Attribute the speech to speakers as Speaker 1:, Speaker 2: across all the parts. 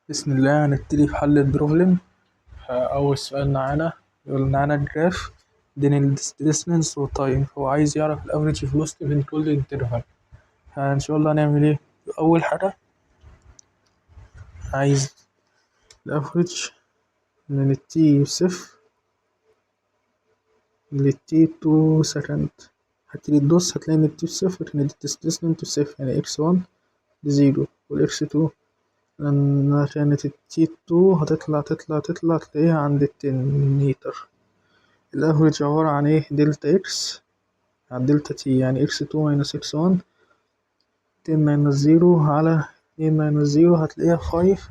Speaker 1: بسم الله. هنبتدي في حل البروبلم. أول سؤال معانا يقول معانا جراف بين الديستنس والتايم، هو عايز يعرف الأفريج فيلوسيتي بين كل انترفال. إن شاء الله هنعمل إيه؟ أول حاجة عايز الأفريج من التي بصفر للتي 2 سكند. هتيجي تبص هتلاقي إن التي بصفر إن الديستنس بصفر، يعني إكس 1 بزيرو والإكس 2 لما كانت التي 2 هتطلع تلاقيها عند ال10 متر. الافريج عبارة عن ايه؟ دلتا اكس على دلتا تي، يعني اكس 2 ماينس اكس 1 10 ماينس زيرو على 2 ماينس زيرو، هتلاقيها 5.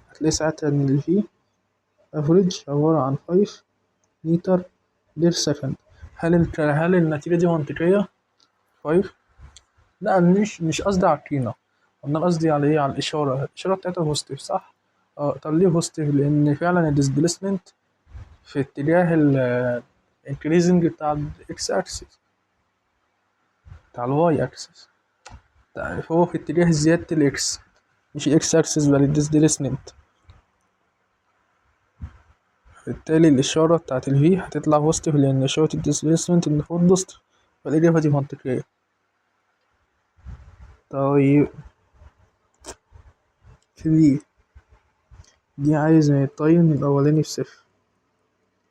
Speaker 1: هتلاقي ساعتها ان الفي افريج عبارة عن 5 متر بير سكند. هل النتيجة دي منطقية؟ 5؟ لا، مش قصدي على القيمة، أنا قصدي على ايه؟ على الإشارة بتاعتها بوزيتيف، صح؟ طب ليه بوزيتيف؟ لأن فعلا الديسبيسمنت في اتجاه ال increasing بتاع الإكس أكسس، بتاع الواي أكسس. هو في اتجاه زيادة الإكس، مش الإكس أكسس بل الديسبيسمنت. بالتالي الإشارة بتاعت الفي هتطلع بوزيتيف لأن إشارة الديسبيسمنت المفروض بوزيتيف، فالإجابة دي منطقية. طيب في دي عايز من التايم الأولاني بصفر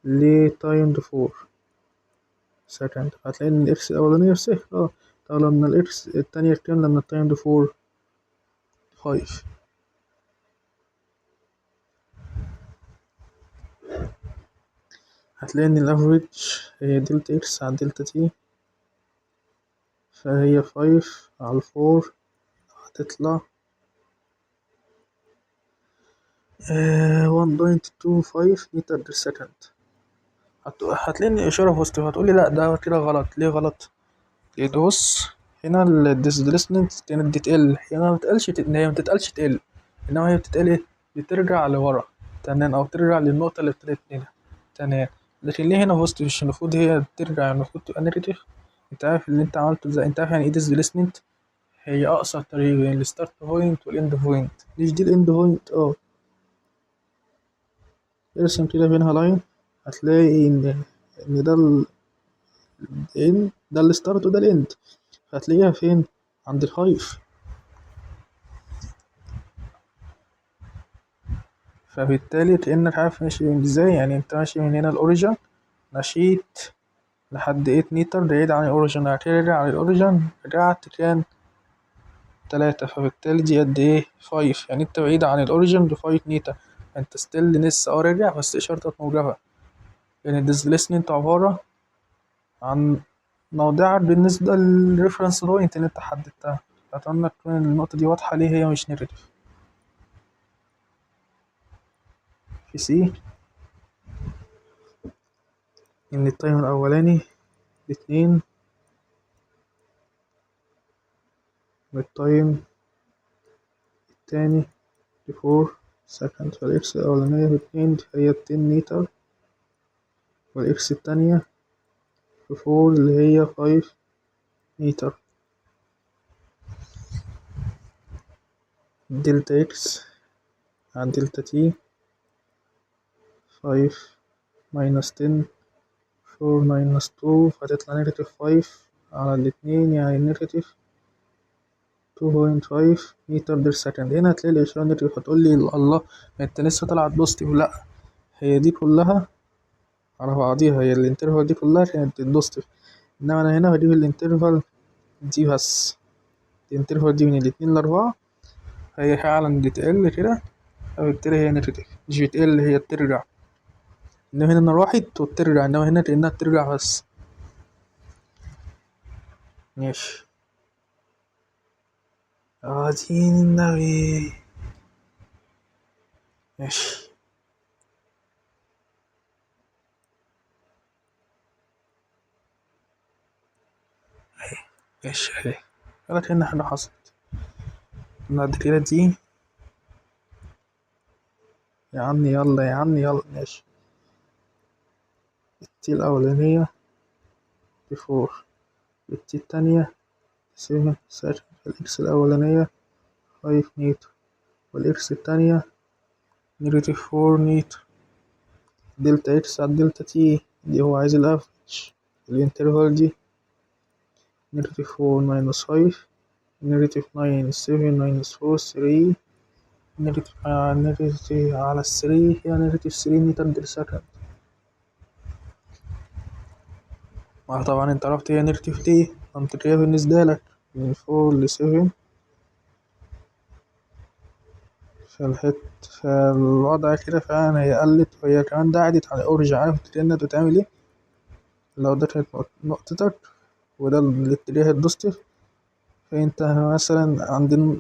Speaker 1: لتايم 4 سكند، هتلاقي إن الإكس الأولانية بصفر. طب لما الإكس التانية بكام؟ لما التايم 5. هتلاقي إن الأفريج هي دلتا إكس على دلتا تي، فهي 5 على 4 هتطلع 1.25 متر بير سكند. هتلاقي إن الإشارة بوزيتيف، هتقولي لأ ده كده غلط. ليه غلط؟ بص، هنا الديسبيسمنت كانت بتقل، هنا هي متتقلش تقل، إنما هي بتتقل إيه؟ بترجع لورا، تمام، أو ترجع للنقطة اللي ابتدت منها، تمام. لكن ليه هنا بوزيتيف؟ مش المفروض هي ترجع، المفروض تبقى نيجاتيف؟ أنت عارف اللي أنت عملته إزاي؟ أنت عارف يعني إيه ديسبيسمنت؟ هي أقصر طريق بين الستارت بوينت والإند بوينت. مش دي الإند بوينت؟ ارسم كده بينها لاين، هتلاقي إن ده الستارت وده الإند، هتلاقيها فين؟ عند الهايف. فبالتالي كأنك عارف ماشي ازاي، يعني انت ماشي من هنا الأوريجن، مشيت لحد 8 متر بعيد عن الأوريجن، هترجع على الأوريجن رجعت كان 3، فبالتالي دي قد ايه؟ 5. يعني انت بعيد عن الأوريجن ب5 متر، انت ستيل لسه راجع بس إشارتك موجبة، لأن الديسبيسمنت عبارة عن موضعك بالنسبة للريفرنس بوينت اللي انت حددتها. أتمنى تكون النقطة دي واضحة ليه هي مش نيجاتيف. في سي إن التايم الأولاني ب2 والتايم التاني ب4 سكند، فالإكس الأولانية ب2 هي 10 متر، والإكس التانية ب4 اللي هي 5 متر. دلتا إكس عن دلتا تي 5 - 10، 4 - 2 هتطلع -5 على 2، يعني -2.5 متر بير سكند. هنا هتلاقي الإشارة نيجاتيف، هتقولي الله انت لسه طلعت بوزيتيف. لأ، هي دي كلها على بعضيها، هي الانترفال دي كلها كانت بوزيتيف، انما انا هنا بجيب الانترفال دي بس. الانترفال دي من 2 ل4 هي فعلا بتقل كده، فبالتالي هي نيجاتيف، مش بتقل، هي بترجع. انما هنا راحت وبترجع، انما هنا كأنها بترجع بس. ماشي. دين النبي. ماشي. ماشي اهي، ولا كأن حاجة حصلت. بعد كده دي، يا عمي يلا يا عمي يلا. ماشي. التي الأولانية ب4، التي التانية 7 سكند، الإكس الأولانية 5 متر، والإكس التانية نيجاتيف 4 متر. دلتا إكس على دلتا تي دي هو عايز الأفريج. الانترفال دي نيجاتيف 4 ماينس 5 نيجاتيف 9 7 ماينس 4 3 نيجاتيف على 3 هي نيجاتيف 3 متر بير سكند. طبعا انت عرفت هي نيجاتيف ليه، منطقية بالنسبة لك من 4 ل 7. فالوضع كده فعلا هي قلت، وهي كمان بعدت على الأوريجين. عارف الترند بتعمل ايه؟ لو ده كانت نقطتك وده الاتجاه البوزيتيف، فانت مثلا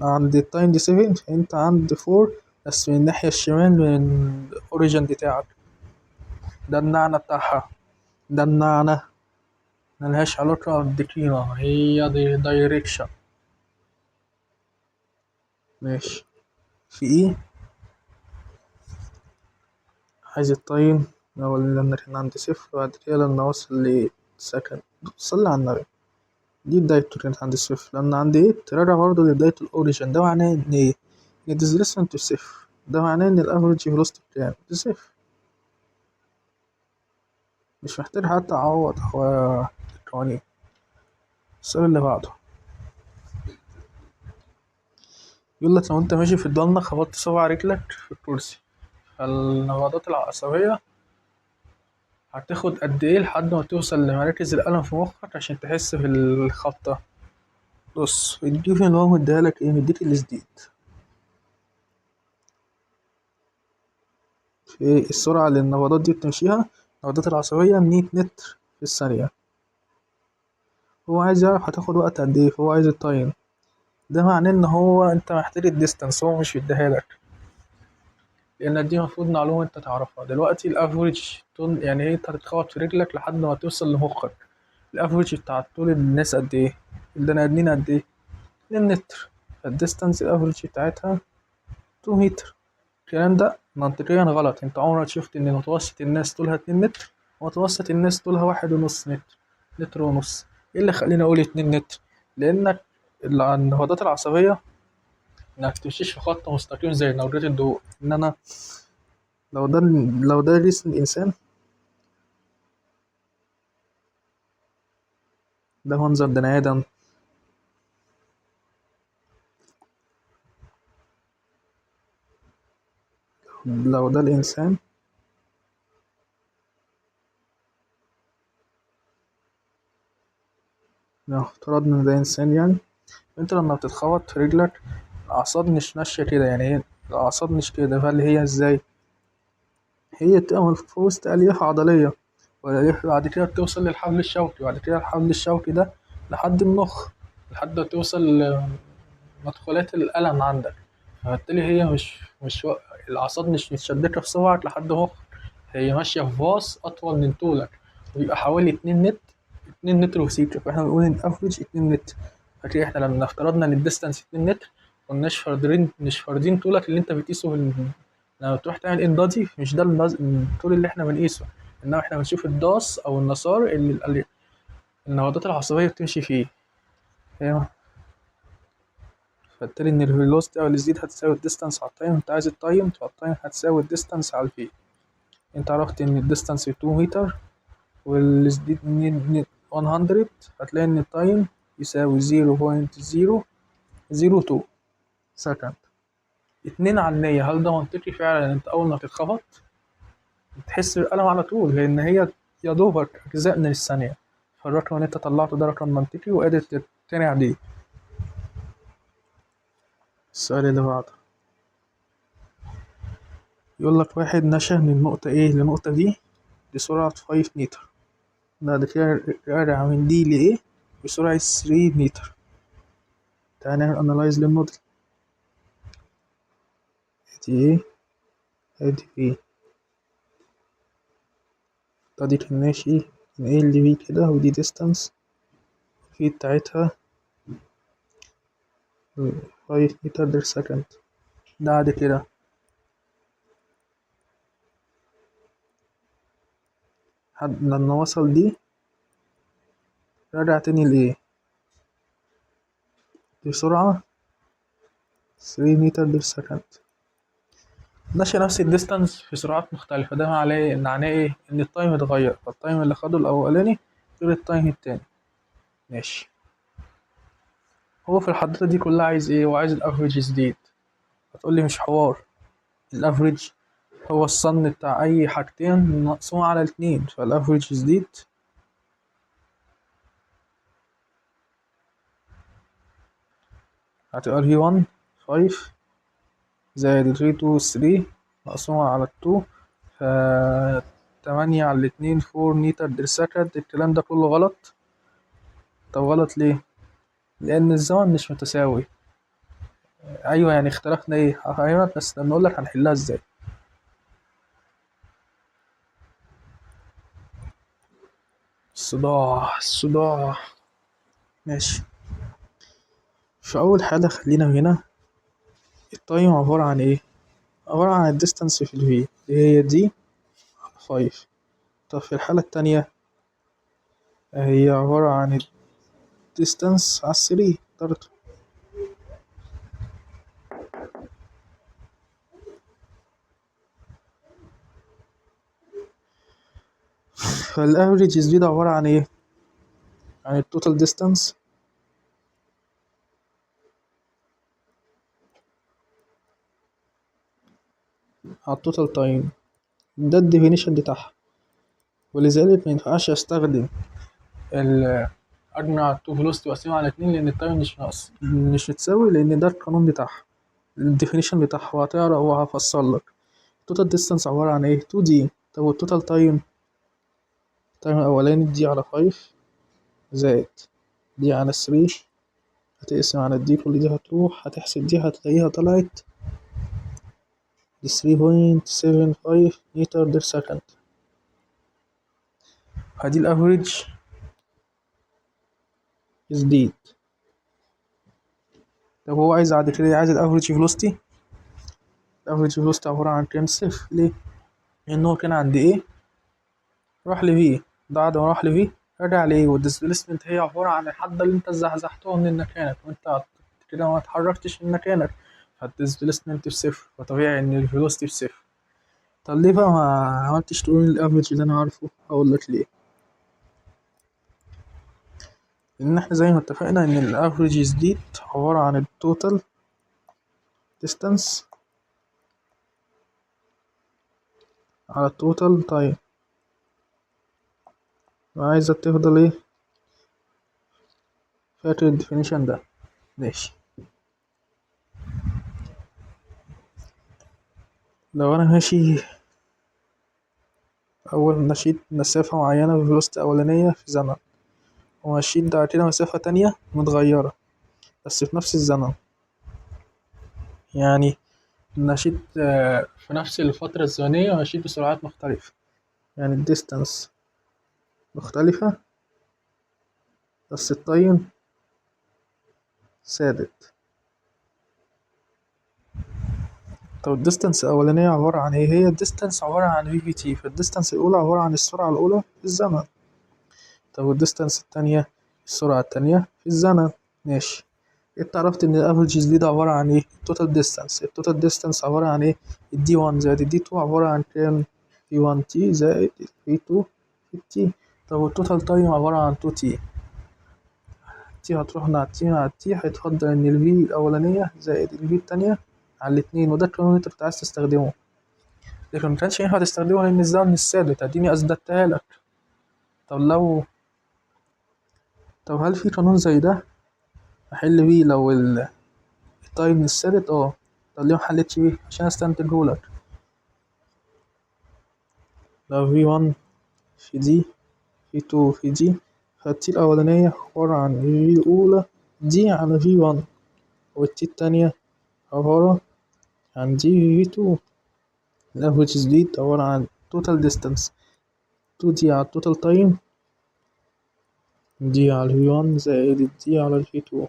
Speaker 1: عند التايم دي 7، فانت عند 4 بس من الناحية الشمال من الأوريجين بتاعك. ده المعنى بتاعها، ده المعنى، ملهاش علاقة بالقيمة، هي دي دايركشن. ماشي. في ايه؟ عايز التايم الأول لما كان عندي صفر، وبعد كده لما وصل لسكند. صلي على النبي. دي بدايته كانت عند الصفر، لأن عند ايه تراجع برضه لبداية الأوريجين. ده معناه إن ايه؟ إن الديسبيسمنت صفر. ده معناه إن الأفريج فيلوسيتي بتاعي صفر. مش محتاج حتى أعوض هو القوانين. السؤال اللي بعده يقول لك لو أنت ماشي في الضلمة خبطت صبع رجلك في الكرسي، فالنبضات العصبية هتاخد قد ايه لحد ما توصل لمراكز الألم في مخك عشان تحس بالخبطة؟ بص الجيفن اللي هو مديهالك ايه، مديك الجديد في السرعة اللي النبضات دي بتمشيها، النبضات العصبية 100 متر في الثانية. هو عايز يعرف هتاخد وقت قد ايه، فهو عايز التايم. ده معناه ان هو انت محتاج الديستانس، هو مش بيديهالك. لان دي المفروض معلومة انت تعرفها دلوقتي. الافريج طول يعني ايه انت هتتخبط في رجلك لحد ما توصل لمخك. الافريج بتاع طول الناس قد ايه، البني ادمين قد ايه؟ 2 متر. فالديستانس الافريج بتاعتها 2 متر. الكلام ده منطقيا غلط. انت عمرك شفت ان متوسط الناس طولها 2 متر؟ متوسط الناس طولها 1.5 متر، متر ونص. ايه اللي خليني اقول 2 متر؟ لانك النهضات العصبية انك تمشيش في خط مستقيم زي نورات الضوء. ان انا لو ده لو ده جسم الانسان، ده منظر بني ادم. لو ده الانسان، لو افترضنا ان ده انسان يعني، انت لما بتتخبط في رجلك الاعصاب مش ماشية كده. يعني ايه الاعصاب مش كده؟ فاللي هي ازاي؟ هي بتبقى في وسط ألياف عضلية، والألياف بعد كده بتوصل للحبل الشوكي، وبعد كده الحبل الشوكي ده لحد المخ، لحد ما توصل لمدخلات الألم عندك. فبالتالي هي الأعصاب مش متشدكة في صبعك لحد مخك، هي ماشية في باص أطول من طولك، ويبقى حوالي 2 متر. 2 متر وسيكة. فاحنا بنقول إن أفريج 2 متر. فاكر احنا لما افترضنا إن الديستانس 2 متر، مش فاردين طولك اللي انت بتقيسه لما تروح تعمل انبادي. مش ده الطول اللي احنا بنقيسه، انما احنا بنشوف الداس او المسار اللي النهضات العصبية بتمشي فيه. فاهم؟ فبالتالي ان الفيلوسيتي او السبيد هتساوي الديستانس على التايم. انت عايز التايم، فالتايم هتساوي الديستانس على الفي. انت عرفت ان الديستانس 2 متر والسبيد 100، هتلاقي ان التايم يساوي 0.002 سكند. 2/100. هل ده منطقي فعلا؟ انت اول ما تتخبط تحس بالألم على طول، لأن هي يا دوبك أجزاء من الثانية. فالرقم اللي أنت طلعته ده رقم منطقي وقادر تقتنع عليه. السؤال اللي بعده يقول لك واحد نشأ من نقطة A لنقطة D بسرعة 5 متر، بعد كده رجع من D ل A بسرعة 3 متر. تعالى نعمل أنالايز للموديل. ادي A ادي B. ادي كان ماشي من A ل B كده، ودي distance في بتاعتها 5 متر بير سكند. بعد كده لما وصل دي رجع تاني لإيه بسرعة 3 متر بير سكند. ماشي نفس الديستانس في سرعات مختلفة، ده معناه ايه؟ ان التايم اتغير، فالتايم اللي خده الاولاني غير التايم التاني. ماشي. هو في الحدوتة دي كلها عايز ايه؟ هو عايز الافريج يزيد. هتقولي مش حوار، الافريج هو الصن بتاع اي حاجتين مقسوم على اتنين، فالافريج يزيد. هتبقى V1 5 زائد V2 3 مقسومة على 2، ف 8 على 2 4 متر بير سكند. الكلام ده كله غلط. طب غلط ليه؟ لأن الزمن مش متساوي. أيوة يعني اختلفنا ايه؟ هفهمك بس لما أقولك هنحلها ازاي. الصداع. ماشي. في أول حالة خلينا هنا، التايم عبارة عن ايه؟ عبارة عن الديستانس في الفي اللي هي دي 5. طب في الحالة التانية هي عبارة عن الديستانس على الثري برضه. فالافريج سبيد عبارة عن ايه؟ عن التوتال ديستانس على التوتال تايم. ده الديفينيشن بتاعها. ولذلك ما ينفعش استخدم اجمع التو فيلوسيتي واقسمها على اتنين، لان التايم مش متساوي، لان ده القانون بتاعها، الديفينيشن بتاعها. وهتعرف وهفصل لك. التوتال ديستانس عبارة عن ايه؟ 2 دي. طب والتوتال تايم، التايم الاولاني دي على 5 زائد دي على 3، هتقسم على دي، كل دي هتروح، هتحسب دي هتلاقيها طلعت 3.75 متر بير سكند. هدي الافريج سبيد. طب هو عايز بعد كده عايز الافريج فيلوسيتي. الافريج فيلوسيتي عبارة عن كام؟ صفر. ليه؟ لأن هو كان عند ايه؟ راح لفي. بعد ما راح لفي رجع لإيه؟ والديسبيسمنت هي عبارة عن الحد اللي انت زحزحته من مكانك، وانت كده ما اتحركتش من مكانك، فالديسبيسمنت بصفر، فطبيعي ان الفيلوسيتي بصفر. طب ليه بقى ما عملتش تقول الافريج اللي انا عارفه؟ اقول لك ليه. لان احنا زي ما اتفقنا ان الافريج دي عبارة عن التوتال ديستانس على التوتال تايم. وعايزة تفضل ايه؟ فاكر الديفينيشن ده؟ ماشي. لو انا ماشي اول مشيت مسافة معينة بفلوسيتي اولانية في زمن، ومشيت بعد كده مسافة تانية متغيرة بس في نفس الزمن، يعني مشيت في نفس الفترة الزمنية ومشيت بسرعات مختلفة، يعني الديستانس مختلفة بس التايم ثابت. طب الديستانس الأولانية عبارة عن ايه؟ هي الديستانس عبارة عن في في تي، فالديستانس الأولى عبارة عن السرعة الأولى في الزمن. طب والديستانس التانية السرعة التانية في الزمن. ماشي. انت عرفت ان الافريج دي ده عبارة عن ايه؟ التوتال ديستانس. التوتال ديستانس عبارة عن ايه؟ الدي 1 زائد الدي 2 عبارة عن كام؟ في 1 تي زائد في 2 في تي. طب والتوتال تايم عبارة عن 2 تي. تي هتروح مع تي مع تي، هيتفضل ان الفي الاولانية زائد الفي التانية على الاتنين. وده القانون اللي انت كنت عايز تستخدمه، لكن مكانش ينفع تستخدمه لان الزمن مش ثابت. اديني اثبتها لك. طب لو طب هل في قانون زي ده احل بيه لو التايم مش ثابت؟ اه. طب ليه محلتش بيه؟ عشان استنتجهولك. لو في 1 في دي، في 2 في دي، فالتي الأولانية عبارة عن في الأولى دي على في 1، والتي التانية عبارة عن دي في 2. الأفريج سبيد عبارة عن total distance 2 دي على total time، دي على في 1 زائد دي على في 2.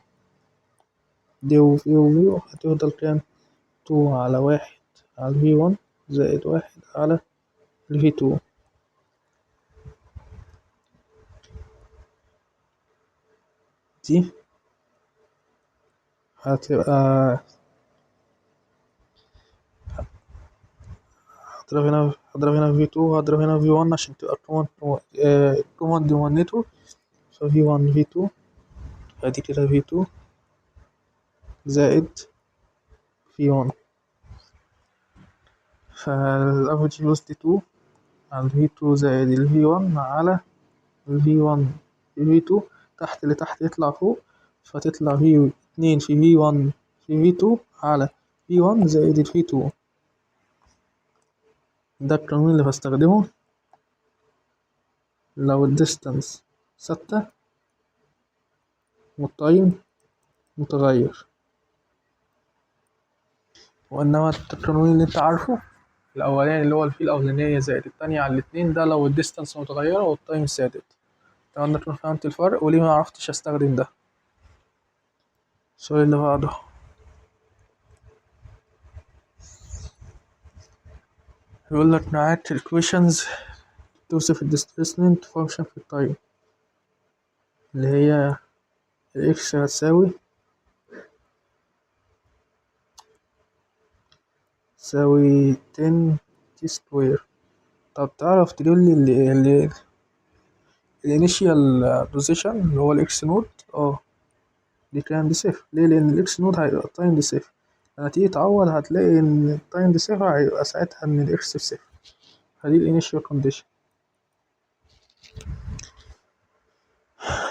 Speaker 1: دي وفي هتفضل كام؟ 2 على 1 على في 1 زائد 1 على في 2. دي هتبقى هضرب هنا في 2 وهضرب هنا في 1 عشان تبقى 2 دي 1 نتو، ففي 1 في 2 ادي كده في 2 زائد في 1، فالافريج فيلوسيتي 2 على الفي 2 زائد الفي 1 على الفي 1 في في 2، تحت اللي تحت يطلع فوق، فتطلع في 2 في في 1 في في 2 على في 1 زائد الفي 2. ده القانون اللي بستخدمه لو الديستانس ثابتة والتايم متغير. وإنما القانون اللي أنت عارفه الأولاني اللي هو الفي الأولانية زائد التانية على الاتنين، ده لو الديستانس متغيرة والتايم ثابت. أتمنى تكون فهمت الفرق وليه ما عرفتش أستخدم ده. السؤال اللي بعده يقول لك نوعات الإيكويشنز توصف الديسبيسمنت فانكشن في التايم، اللي هي الإكس هتساوي تساوي 10 تي سكوير. طب تعرف تقول لي الانيشيال بوزيشن اللي هو الاكس نود؟ دي كان بصفر. ليه؟ لان الاكس نود هيبقى التايم بصفر، لما تيجي تعوض هتلاقي ان التايم بصفر، هيبقى ساعتها ان الاكس بصفر. فدي الانيشيال كونديشن.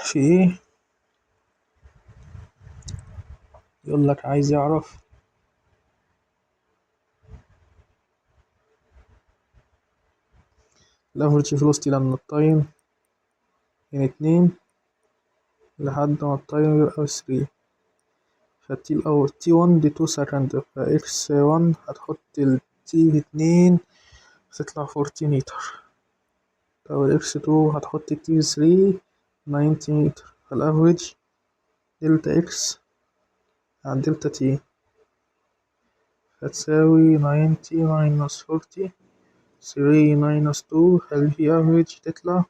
Speaker 1: في ايه؟ يقول لك عايز يعرف الافريج فيلوسيتي لما التايم من 2 لحد ما التايم يبقى 3، فالتي الأول تي 1 دي 2 سكند، فإكس 1 هتحط التي في 2 هتطلع 40 متر. طب الإكس 2 هتحط التي في 3 90 متر، فالأفريج دلتا إكس عن دلتا تي هتساوي 90 ماينس 40 3 ماينس 2، خلي أفريج تطلع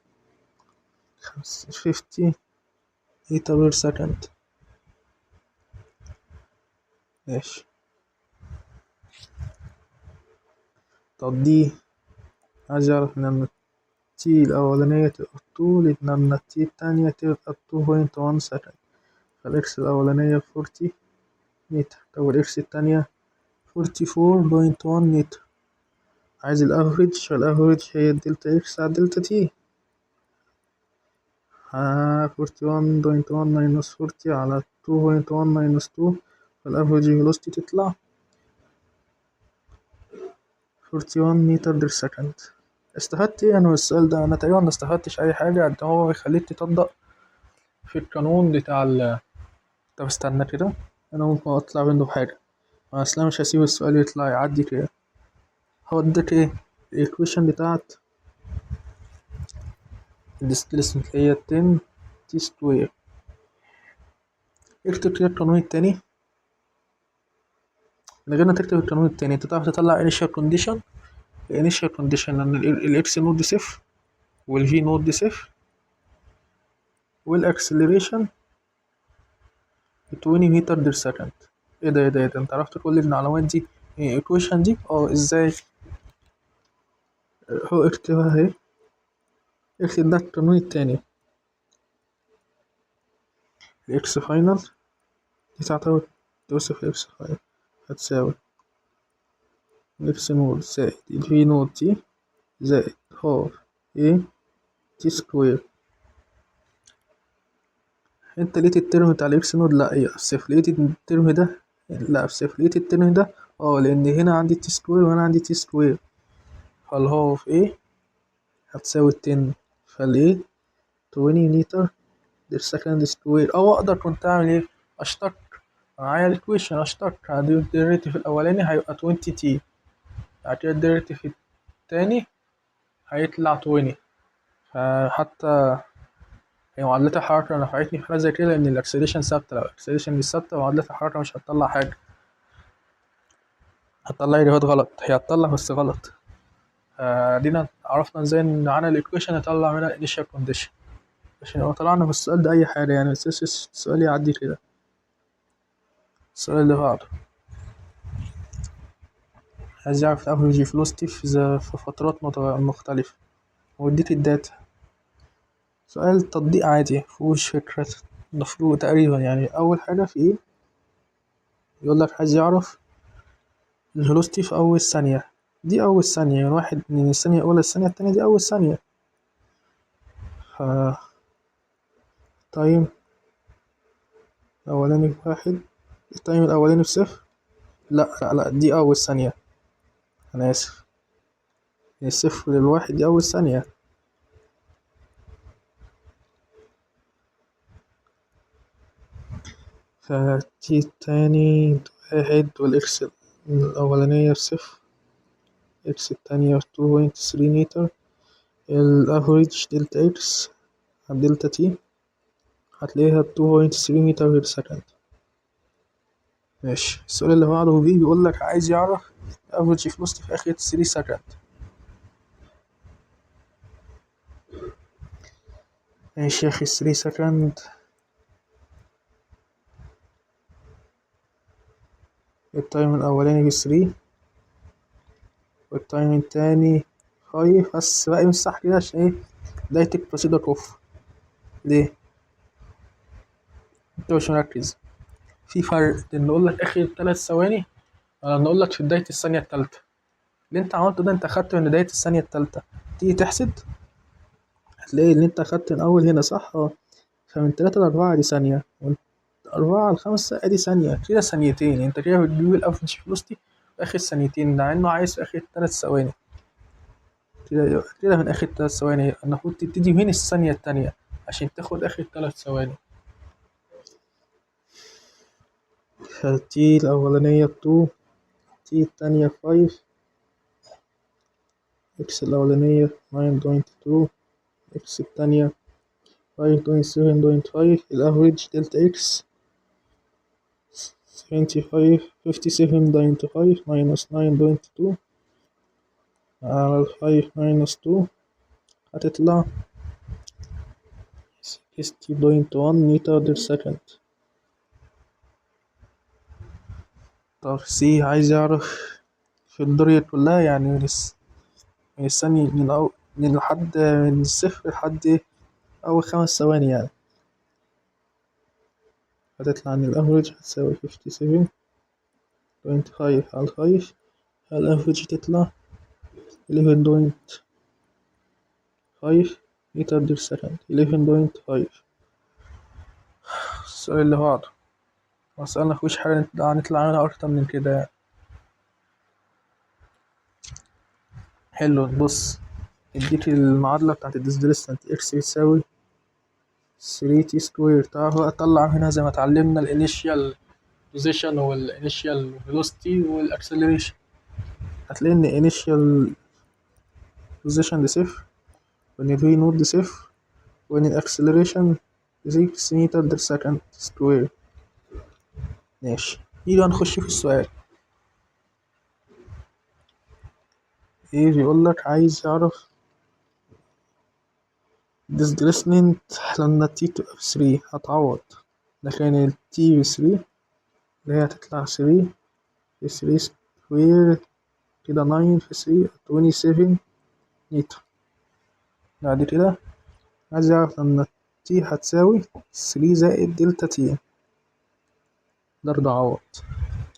Speaker 1: 50 متر بير سكند. ماشي. طب دي عايز أعرف لما التي الأولانية تبقى 2 لما التي التانية تبقى 2.1 سكند، فالإكس الأولانية 40 متر، طب الإكس التانية 44.1 متر. عايز الأفريج، فالأفريج هي الدلتا إكس على الدلتا تي، 41.1 ماينس 40 على 2.1 ماينس 2، فالأفريج فيلوسيتي تطلع 41 متر بير سكند. استفدت ايه انا من السؤال ده؟ انا تقريبا ما استفدتش اي حاجة، قد هو بيخليك تطبق في القانون بتاع طب استنى كده، انا ممكن اطلع منه بحاجة، انا اصلا مش هسيب السؤال يطلع يعدي كده. هو اداك ايه؟ الايكويشن بتاعت الديسبيسمنت هي 10 تي سكوير. اكتب كده القانون التاني من غير ما تكتب القانون التاني، انت تعرف تطلع initial condition. الانيشال كونديشن ان الاكس نود دي صفر والفي نود دي صفر والاكسلريشن 20 متر بير سكند. ايه ده انت عرفت كل المعلومات دي؟ الايكويشن دي ازاي؟ هو اكتبها اهي، اكتب ده القانون التاني. الاكس فاينل دي تعتبر توصف الاكس فاينل هتساوي الاكس نود زائد الفي نود تي زائد هاف ايه تي سكوير. انت لقيت الترم بتاع الاكس نود؟ لا هي بصفر. لقيت الترم ده؟ لا بصفر. لقيت الترم ده؟ لان هنا عندي تي سكوير وهنا عندي تي سكوير، فالهاف ايه هتساوي 10، فالايه 20 متر بير سكند سكوير. او اقدر كنت اعمل ايه؟ اشتق معايا الايكويشن، اشتق هدي الديريتيف الاولاني هيبقى 20 تي، بعد كده الديريتيف التاني هيطلع 20. فحتى هي معادلات الحركة نفعتني في حاجة زي كده، لأن الأكسلريشن ثابتة. لو الأكسلريشن مش ثابتة معادلات الحركة مش هتطلع حاجة، هتطلع إجابات غلط. هي هتطلع بس غلط. دينا عرفنا ازاي نعمل الإيكويشن نطلع منها الإنيشال كونديشن، عشان لو طلعنا في السؤال ده أي حاجة يعني، بس السؤال يعدي كده. السؤال اللي بعده عايز يعرف الافريج فيلوسيتي في فترات مختلفة، واديك الداتا. سؤال تطبيق عادي مفيهوش فكرة، المفروض تقريبا يعني. أول حاجة في إيه؟ يقول لك عايز يعرف الفيلوسيتي في أول ثانية. دي أول ثانية يعني واحد من الثانية الأولى للثانية التانية، دي أول ثانية. ف تايم الأولاني بواحد، التايم الأولاني بصفر. لا دي أول ثانية، أنا آسف. من الصفر للواحد دي أول ثانية. فتي التاني واحد، والإكس الأولانية بصفر، إكس التانية 2.3 متر. الأفريج دلتا إكس على دلتا تي هتلاقيها 2.3 متر بير سكند. ماشي. السؤال اللي بعده بيقول لك عايز يعرف average velocity في آخر 3 سكند. ماشي يا أخي، 3 سكند. التايم الأولاني ب3، والتايم التاني 5. بس بقى يمسح كده عشان ايه؟ بداية البروسيدر اوف. ليه؟ انت مش مركز. في فرق بين نقول لك آخر 3 ثواني ولا نقول لك في بداية الثانية التالتة. اللي انت عملته ده انت أخدت من بداية الثانية التالتة. تيجي تحسب هتلاقي اللي انت أخدت من أول هنا صح؟ اه. فمن 3 ل4 دي ثانية، ومن 4 ل5 ادي ثانية، كده ثانيتين. انت كده بتجيب الافريج فيلوسيتي في آخر ثانيتين، مع انه عايز في آخر 3 ثواني. كده من آخر 3 ثواني المفروض تبتدي من الثانية التانية عشان تاخد آخر 3 ثواني. تي الأولانية 2، تي التانية 5، إكس الأولانية 9.2، إكس التانية 5.7.5. الأفريج دلتا إكس 57.5 minus 9.2 على 5 minus 2 هتطلع 60.1 متر بير سكند. طب سي عايز يعرف في الدورية كلها يعني من الثانية من الصفر لحد أول 5 ثواني يعني. هتطلع إن الأفريج هتساوي 57.5 على 5. الأفريج تطلع 11.5 متر بير سكند. 11.5. السؤال اللي بعده، مسألة مفيهوش حاجة هنطلع منها أكتر من كده يعني. حلو. بص، اديك المعادلة بتاعت الديسبيسمنت اكس بتساوي 3t سكوير. تعرف بقى تطلع منها زي ما اتعلمنا الانيشيال بوزيشن والانيشيال فيلوسيتي والاكسلريشن. هتلاقي ان initial position دي صفر، وان الفي نوت دي صفر، وان الاكسلريشن 6 متر بير سكند سكوير. ماشي، نيجي بقى نخش في السؤال. ايه بيقول لك عايز يعرف displacement لما t تبقى ب3. هتعوض لكن ال t ب3 اللي هي هتطلع 3 في 3 سكوير، كده 9 في 3 27 متر. بعد كده عايز يعرف لما تي هتساوي 3 زائد دلتا تي. برضه عوض.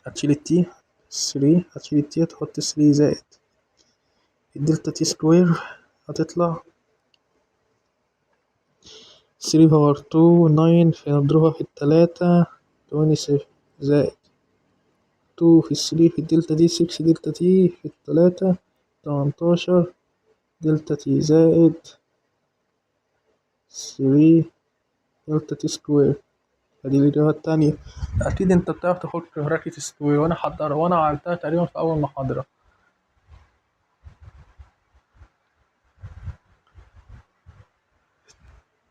Speaker 1: هتشيل التي 3، هتشيل التي هتحط 3 زائد الدلتا تي سكوير، هتطلع 3 باور 2 9 في نضربها في التلاتة 27 زائد 2 في 3 في الدلتا تي 6 دلتا تي في التلاتة 18 دلتا تي زائد 3 دلتا تي سكوير. فدي الإجابة التانية. أكيد أنت بتعرف تفك في براكت سكوير، وأنا عملتها تقريبا في أول محاضرة.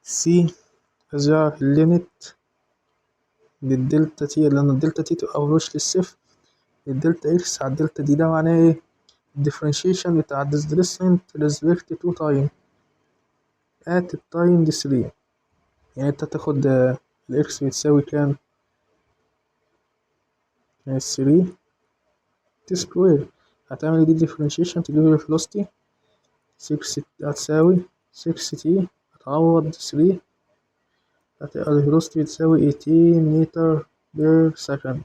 Speaker 1: سي أرجع في الليميت للدلتا تي، لأن الدلتا تي تبقى ملوش للصفر، الدلتا إكس على الدلتا دي. ده معناه إيه؟ الديفرنشيشن بتاع displacement respect to time at time دي 3. يعني أنت تاخد الإكس بتساوي كام؟ يعني 3 تي سكوير، هتعمل دي differentiation تجيب الفيلوسيتي 6 هتساوي 6t، هتعوض 3 هتبقى الفيلوسيتي بتساوي 18 متر بير سكند.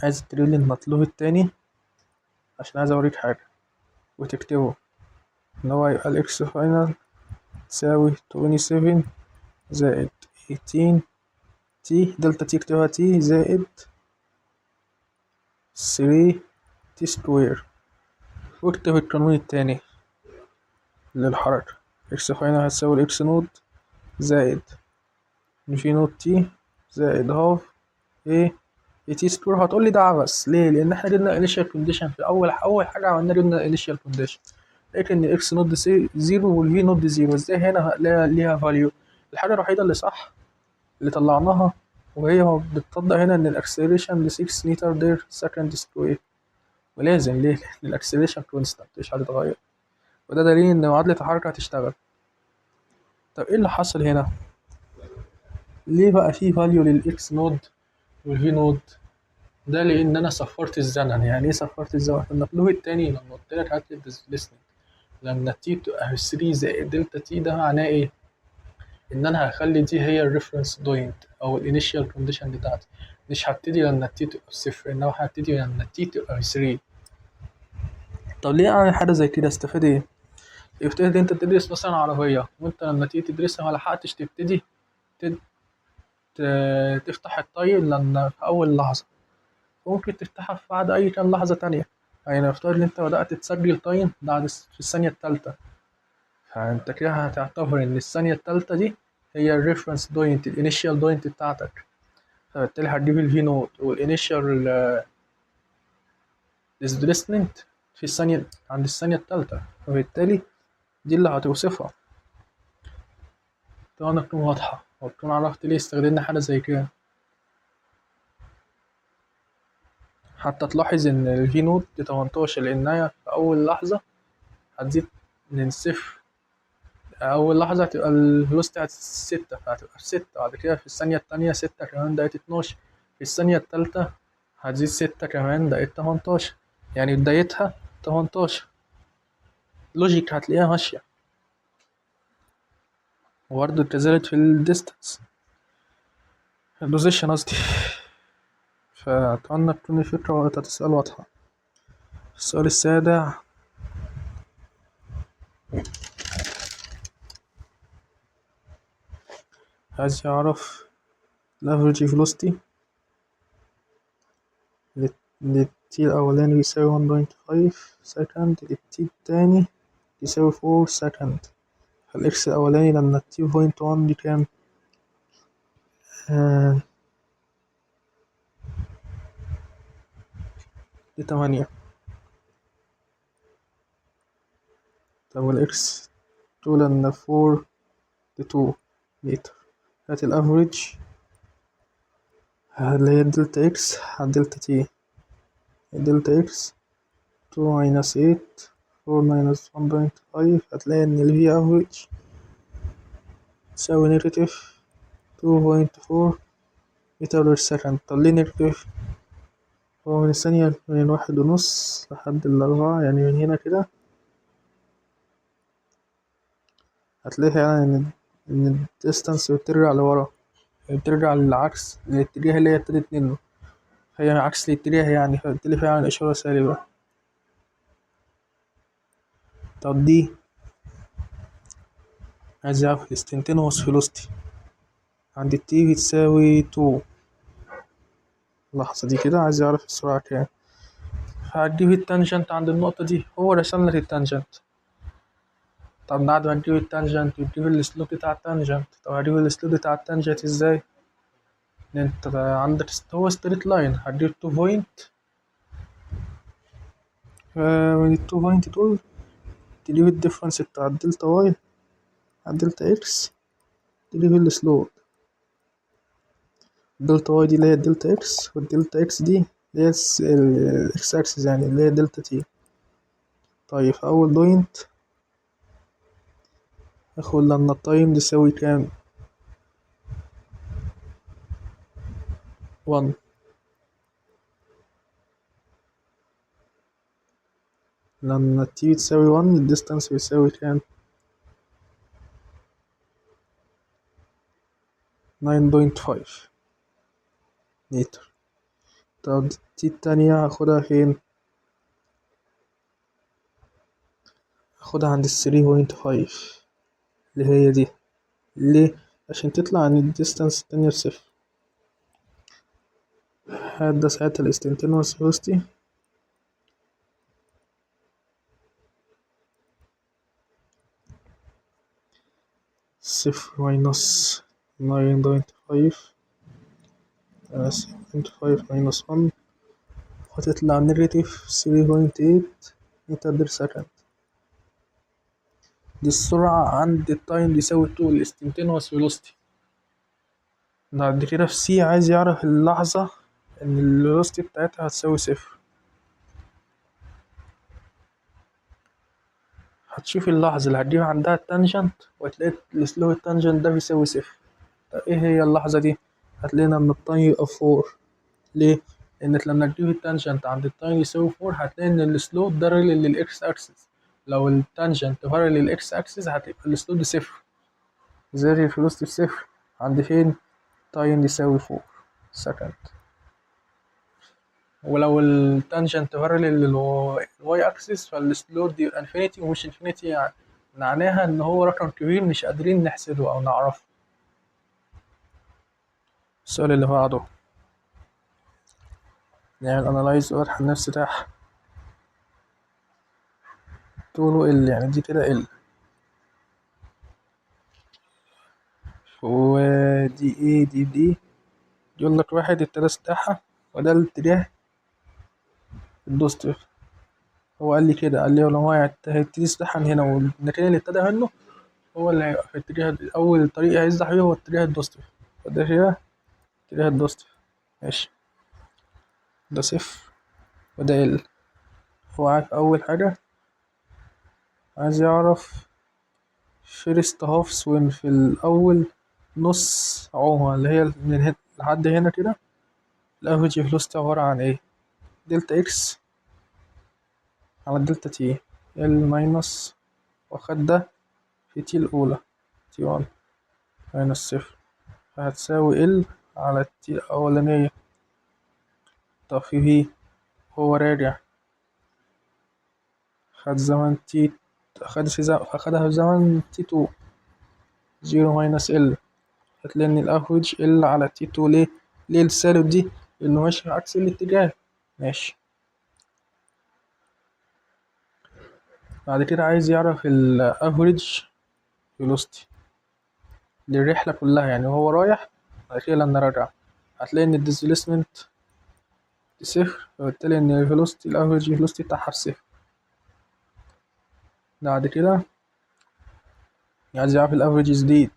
Speaker 1: عايز تجيبلي المطلوب التاني عشان عايز اوريك حاجة وتكتبه، ان هو يبقى الاكس فاينل تساوي 27 زائد 18 تي دلتا تي، اكتبها تي زائد 3 تي سكوير، واكتب القانون التاني للحركة. اكس فاينل هتساوي الاكس نود زائد في نود تي زائد هاف ايه تي سكوير. هتقولي ده عبث ليه؟ لان احنا جبنا انيشال كونديشن في اول حاجة عملنا جبنا انيشال كونديشن، لقيت ان اكس نود زيرو والفي نود زيرو، ازاي هنا ليها فاليو؟ الحاجة الوحيدة اللي صح اللي طلعناها وهي بتطبق هنا ان الاكسلريشن ل 6 متر بير سكند سكوير، ولازم ليه؟ لان الاكسلريشن كونستانت مش هتتغير، وده دليل ان معادلة الحركة هتشتغل. طب ايه اللي حصل هنا؟ ليه بقى في فاليو للاكس نود والفي نود؟ ده لان انا صفرت الزمن. يعني ايه صفرت الزمن؟ في المطلوب التاني لما قلت لك هات لي الديسبيسمنت لما تي تبقى 3 زائد دلتا تي، ده معناه ايه؟ ان انا هخلي دي هي الريفرنس بوينت او الانيشال كونديشن بتاعتي، مش هبتدي لما التي تبقى بصفر، انما هبتدي لما التي تبقى ب3. طب ليه اعمل حاجه زي كده؟ استفاد ايه؟ افترض انت بتدرس مثلا عربيه، وانت لما تيجي تدرسها ما لحقتش تبتدي تفتح الطيب لما في اول لحظه، ممكن تفتحها في بعد اي كام لحظه تانية. يعني نفترض ان انت بدات تسجل تايم بعد في الثانيه الثالثه، فانت كده هتعتبر ان الثانيه الثالثه دي هي الريفرنس بوينت الانيشال بوينت بتاعتك، فبالتالي هتجيب الفي نوت والانيشال ديسبيسمنت في الثانية عند الثانية التالتة، فبالتالي دي اللي هتوصفها. طبعا تكون واضحة وتكون عرفت ليه استخدمنا حاجة زي كده. حتى تلاحظ إن الفي نوت دي 18 لأنها في أول لحظة هتزيد من صفر، أول لحظة هتبقى الفيلوسيتي 6 فهتبقى 6، بعد كده في الثانية التانية 6 كمان بقت 12، في الثانية التالتة هتزيد 6 كمان بقت 18، يعني بدايتها 18. لوجيك هتلاقيها ماشية، وبرضه كذلك في الديستانس البوزيشن قصدي. فأتمنى تكون الفكرة بتاعت السؤال واضحة. السؤال السابع، عايز يعرف الافريج فيلوسيتي للتي الأولاني بيساوي 1.5 سكند، للتي التاني بيساوي 4 سكند. فالإكس الأولاني لما التي 0.1 دي كام؟ دي 8. طب والإكس 2 لما 4 دي 2 متر. هات الأفريج اللي هي الدلتا إكس على الدلتا تي. الدلتا إكس 2 minus 8 4 minus 1.5، هتلاقي إن ال V average تساوي نيجاتيف 2.4 متر بير سكند. طب ليه نيجاتيف؟ هو من الثانية من 1.5 لحد 4، يعني من هنا كده هتلاقي يعني إن الديستانس بترجع لورا، بترجع للعكس الاتجاه اللي هي ابتدت منه، هي عكس الاتجاه يعني، فبالتالي فعلا الإشارة سالبة. طب دي عايز يعرف الانستنتينوس فيلوسيتي عند التي بتساوي 2. اللحظة دي كده عايز يعرف السرعة كام، فهتجيب التانجنت عند النقطة دي، هو رسم لك التانجنت. طب بعد ما تجيب التانجنت وتجيب السلوب بتاع التانجنت، طب هتجيب السلوب بتاع التانجنت ازاي؟ ان انت عندك هو ستريت لاين، هتجيب 2 بوينت من ال 2 بوينت دول تجيب الديفرنس بتاع الدلتا واي على الدلتا اكس، تجيب السلوب. الدلتا واي دي اللي هي الدلتا اكس، والدلتا اكس دي اللي هي الاكس اكسس يعني اللي هي دلتا تي. طيب في أول بوينت هاخد لما التايم تساوي كام؟ 1، لما تي تساوي 1 الديستانس بيساوي كام؟ 9.5 متر. طب تي التانية هاخدها فين؟ هاخدها عند 3.5 اللي هي دي. ليه؟ عشان تطلع عن الديستانس التانية بصفر. هاد ساعتها الانستنتينوس فيلوسيتي صفر ماينس 9.5 7.5 ماينس 1 وهتطلع نيجاتيف 3.8 متر بير سكند. دي السرعة عند التايم بيساوي 2 الانستنتينوس فيلوسيتي. بعد كده في سي عايز يعرف اللحظة إن الفيلوسيتي بتاعتها هتساوي صفر. هتشوف اللحظة اللي هتجيب عندها التانجنت وهتلاقي السلو التانجنت ده بيساوي صفر. طب ايه هي اللحظة دي؟ هتلاقينا ان التايم يبقى 4. ليه؟ لأنك لما تجيب التانجنت عند التايم يساوي 4 هتلاقي إن السلو ده ريلي للإكس أكسس. لو التانجنت بارل للإكس أكسس هتبقى السلو دي صفر. زي الفيلوسيتي بصفر عند فين؟ تايم يساوي 4 سكند. ولو التانجنت بارل للواي أكسس فالسلو دي انفينيتي ومش انفينيتي، يعني معناها إن هو رقم كبير مش قادرين نحسبه أو نعرفه. السؤال اللي بعده نعمل أنالايز وأطرح نفس تحت طوله ال، يعني دي كده ال، ودي ايه دي يقول لك واحد التراس بتاعها وده الاتجاه البوزيتيف. هو قال لي كده، قال لي لو هو هيبتدي يسبح من هنا والمكان اللي ابتدى منه هو اللي هيبقى في اتجاه أول طريق هيسبح فيه هو اتجاه البوزيتيف، فده كده اتجاه البوزيتيف. ماشي، ده صفر وده ال. هو عارف أول حاجة عايز يعرف فيرست هاف سوين في الأول نص عومة اللي هي من هنا لحد هنا كده. الأفريج فيلوسيتي عبارة عن ايه؟ دلتا اكس على دلتا تي ال ماينس، واخد ده في تي الأولى تي 1 ماينس صفر، فهتساوي ال على التي الأولانية. طب في هو راجع خد زمن تي، أخدها في زمن تي 2 0 ماينس ال. هتلاقي إن الأفريج ال على تي 2. ليه؟ ليه السالب دي؟ لأنه ماشي في عكس الاتجاه. ماشي، بعد كده عايز يعرف الأفريج فيلوسيتي للرحلة كلها، يعني هو رايح بعد كده لما رجع. هتلاقي إن الديسبيسمنت صفر، فبالتالي إن الفيلوسيتي الأفريج فيلوسيتي بتاعها بصفر. بعد كده عايز يعرف الأفريج جديد.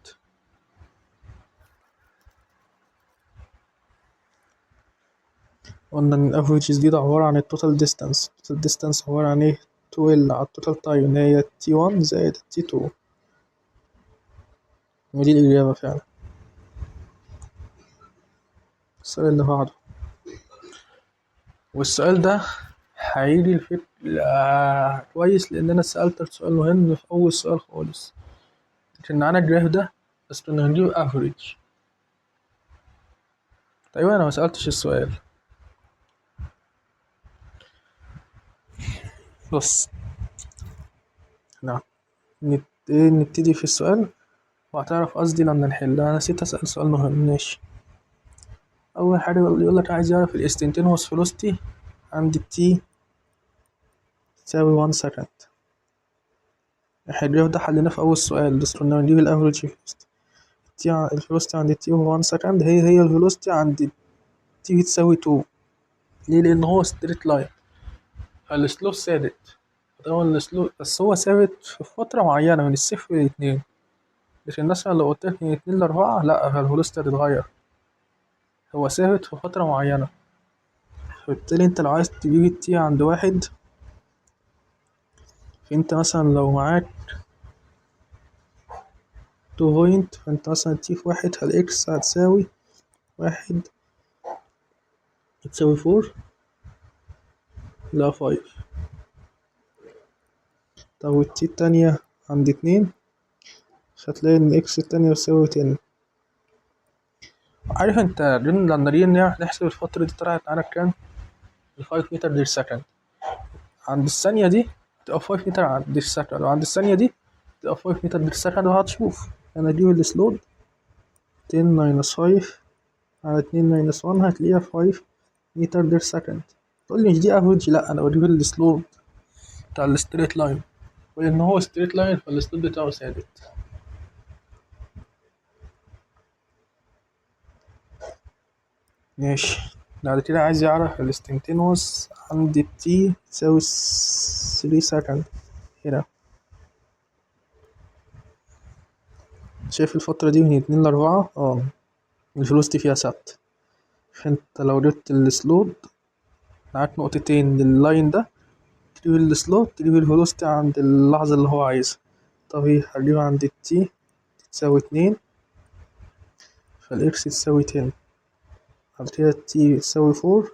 Speaker 1: قلنا إن الأفريج جديد عبارة عن التوتال ديستانس. التوتال ديستانس عبارة عن إيه؟ 2L على التوتال تايم اللي هي T1 زائد T2. ودي الإجابة فعلا. السؤال اللي بعده، والسؤال ده هيجي الفكر كويس لأن أنا سألتك سؤال مهم في أول سؤال خالص. كان معانا الجراف ده بس كنا هنجيب افريج. تقريبا أنا مسألتش السؤال. بص، نعم، نبتدي في السؤال وهتعرف قصدي لما نحل. أنا نسيت أسأل سؤال مهم. ماشي، أول حاجة يقولك عايز يعرف الانستنتينوس فيلوسيتي عند التي تساوي 1 سكند. احنا الجراف ده حليناه في أول سؤال بس كنا بنجيب الأفريج فيلوسيتي. الفيلوسيتي عند التي 1 سكند هي الفيلوسيتي عند التي بتساوي 2. ليه؟ لأن هو ستريت لاين فالسلو ثابت. طبعا السلو بس هو ثابت في فترة معينة من الصفر لاتنين، لكن مثلا لو قلت لك من اتنين لأربعة لأ، فالفيلوسيتي هتتغير. هو ثابت في فترة معينة، فبالتالي انت لو عايز تجيب التي عند واحد، فانت مثلا لو معاك 2 بوينت، فانت مثلا تي في واحد فالإكس هتساوي واحد تساوي 4 لا 5. طب والتي التانية عند 2، فتلاقي إن إكس التانية بتساوي 10. عارف انت لما جينا نحسب الفترة دي طلعت معانا بكام؟ 5 متر بير سكند. عند الثانية دي تبقى 5 متر بير سكند، وعند الثانية دي تبقى 5 متر بير سكند. وهتشوف أنا أجيب السلود 10 ماينس 5 على 2 ماينس 1 هتلاقيها 5 متر بير سكند. تقول لي مش دي افريج؟ لأ، أنا بجيب السلود بتاع الستريت لاين، ولأن هو ستريت لاين فالسلود بتاعه ثابت. ماشي. بعد كده عايز يعرف الانستنتينوس عند التي تساوي 3 سكند. هنا شايف الفترة دي من 2 ل4 الفيلوسيتي فيها ثابتة. فانت لو جبت السلوب معاك نقطتين لللاين ده تجيب السلوب تجيب الفيلوسيتي عند اللحظة اللي هو عايزها. طبيعي هجيبها عند التي تساوي 2، فالإكس تساوي 10. بعد كده التي تساوي 4،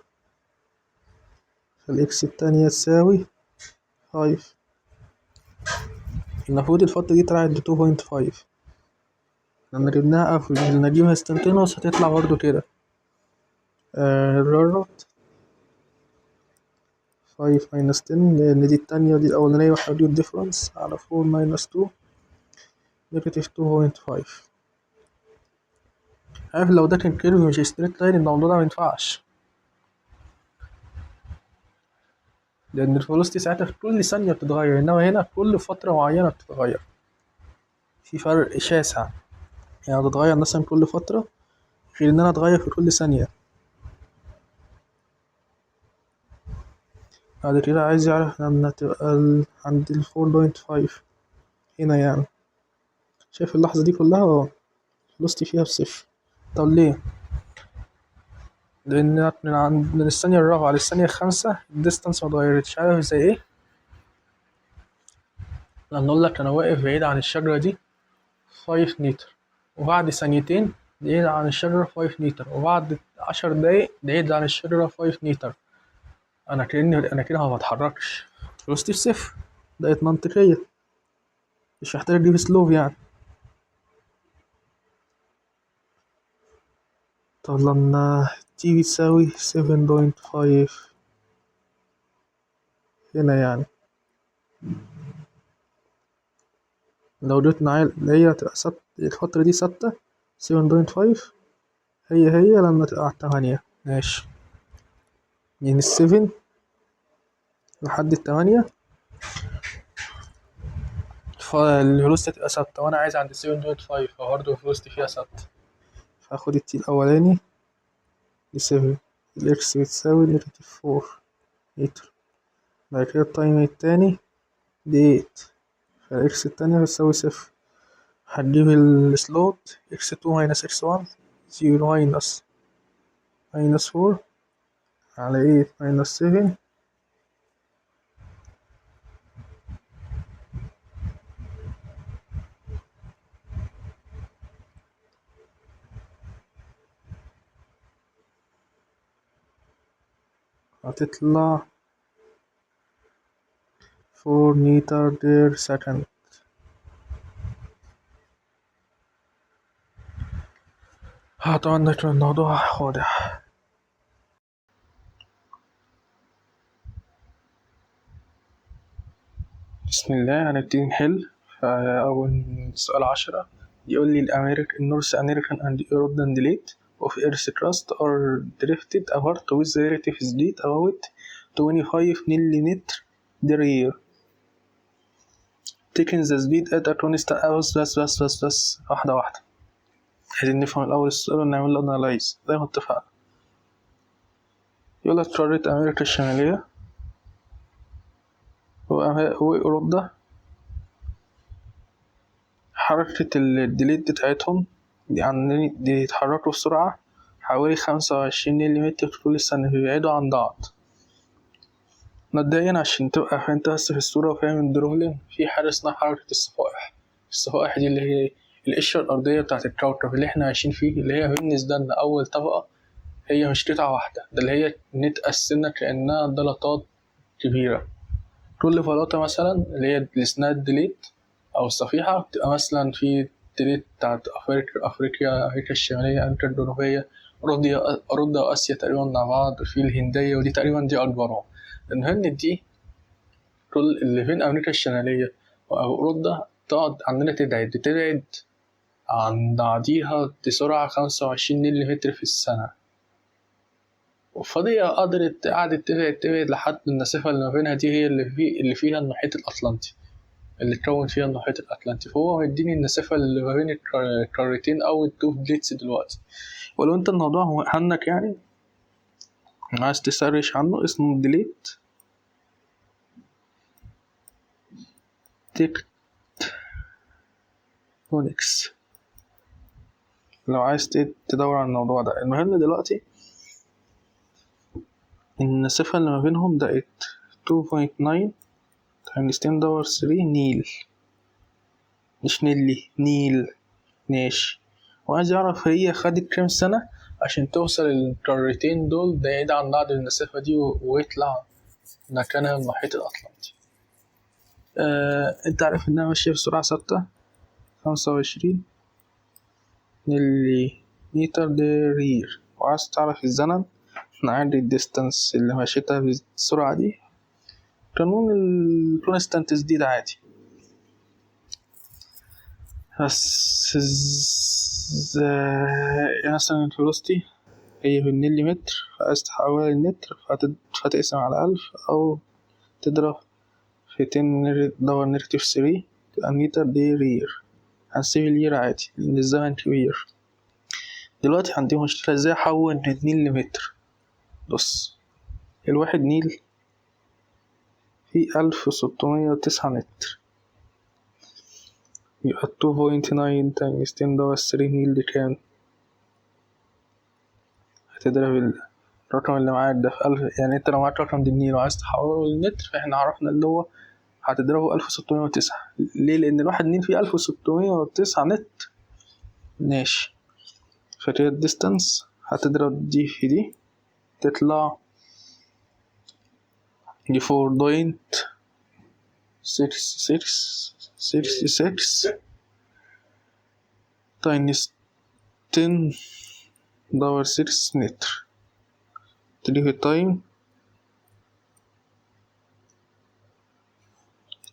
Speaker 1: فالإكس التانية تساوي 5. المفروض الفترة دي طلعت ب2.5. لما جبناها قبل لما نجيبها استنتينوس هتطلع برضو كده. جربت 5 minus 10 لأن دي التانية ودي الأولانية وحدود الديفرنس على 4 minus 2 نيجاتيف 2.5. عارف لو ده كان كيرف مش ستريت لاين الموضوع ده مينفعش، لأن الفيلوسيتي ساعتها في كل ثانية بتتغير، إنما هنا كل فترة معينة بتتغير. في فرق شاسع، يعني بتتغير مثلا كل فترة غير إن أنا أتغير في كل ثانية. بعد كده عايز يعرف لما تبقى عند 4.5 هنا، يعني شايف اللحظة دي كلها فيلوسيتي فيها بصفر. طب ليه؟ لأن من الثانية الرابعة للثانية الخامسة الديستانس متغيرتش. عارف زي ايه؟ لما نقول لك أنا واقف بعيد عن الشجرة دي 5 متر، وبعد ثانيتين بعيد عن الشجرة 5 متر، وبعد 10 دقايق بعيد عن الشجرة 5 متر. أنا كده ما بتحركش، فلوسيتي بصفر. بقت منطقية، مش محتاج أجيب سلوب يعني. طب لما تي بتساوي 7.5 هنا، يعني لو جيت معايا اللي هي هتبقى الفترة دي ثابتة 7.5 هي لما تبقى على 8. ماشي، من 7 لحد 8 فالفيلوسيتي تبقى ثابتة، وأنا عايز عند 7.5 فبرضه الفيلوسيتي فيها ثابتة. فهاخد التي الأولاني ل7، الإكس بتساوي نيجاتيف 4 متر. بعد كده التايم التاني ب8، فالإكس التانية بتساوي 0. هتجيب السلوت x2 minus x1 0 minus 4 على 8 minus 7 هتطلع 4 متر بير سكند. أتمنى يكون الموضوع واضح. بسم الله، هنبتدي نحل. فأول سؤال 10 يقول لي North American and European delete of Earth's crust are drifted apart with relative speed about 25 millimeter per year. taking the speed at a constant بس واحدة واحدة. عايزين نفهم الأول السؤال ونعمل له analyze زي ما اتفقنا. يقول لك قارة أمريكا الشمالية وأوروبا حركة الديليت بتاعتهم دي يتحركوا بسرعة حوالي 25 مليمتر كل سنة، بيبعدوا عن بعض. مبدئيا عشان تبقى فهمت بس في الصورة وفاهم الدرولين، في حاجة اسمها حركة الصفائح. الصفائح دي اللي هي القشرة الأرضية بتاعت الكوكب اللي احنا عايشين فيه، اللي هي بالنسبة لنا أول طبقة هي مش قطعة واحدة، ده اللي هي متقسمة كأنها بلاطات كبيرة. كل بلاطة مثلا اللي هي اسمها الديليت أو الصفيحة بتبقى مثلا في ديليت بتاعت أفريقيا الشمالية، أمريكا الجنوبية، أوروبا وآسيا تقريبا مع بعض، في الهندية ودي تقريبا دي أكبرهم. المهم دي كل اللي بين أمريكا الشمالية وأوروبا تقعد عندنا تبعد عن بعضيها بسرعة 25 ملم في السنة، وفضية قعدت تبعد لحد المسافة اللي ما بينها دي هي اللي فيها المحيط الأطلنطي، اللي اتكون فيها المحيط الأطلنطي. فهو مديني المسافة اللي ما بين القارتين أو التو بليتس دلوقتي. ولو أنت الموضوع عنك يعني عايز تسرش عنه، اسمه ديليت تكتونكس لو عايز تدور على الموضوع ده. المهم دلوقتي المسافة اللي ما بينهم بقت 2.9 times 10 باور 3 نيل، مش نيلي، نيل. ماشي. وعايز يعرف هي خدت كام سنة عشان توصل القارتين دول بعيد عن بعض المسافة دي ويطلع مكانها المحيط الأطلنطي. انت عارف انها ماشية بسرعة ثابتة 25 ملي متر للرير. وعايز تعرف الزمن نعد الديستانس اللي مشيتها بالسرعة دي، قانون الكونستانت جديد عادي. بس مثلا الفيلوسيتي هي بالمليمتر، فعايز تحولها للمتر فتقسم على 1000 أو تضرب في 10 دور نيجاتيف 3 تبقى متر دي رير. هنسيب الير عادي لأن الزمن كبير. دلوقتي عندي مشكلة ازاي أحول من نيل لمتر. بص، الواحد نيل فيه 1609 متر، يبقى 2.9 times 10 دور 3 نيل دي كام؟ هتضرب الرقم اللي معاك ده في 1000. يعني انت لو معاك رقم النيل وعايز تحوله للمتر، فاحنا عرفنا اللي هو هتضربه 1609. ليه؟ لأن الواحد نيل فيه 1609 متر. ماشي. فكده الديستانس هتضرب دي في دي تطلع دي 4.6666 تايمز 10 باور 6 متر. تجيب التايم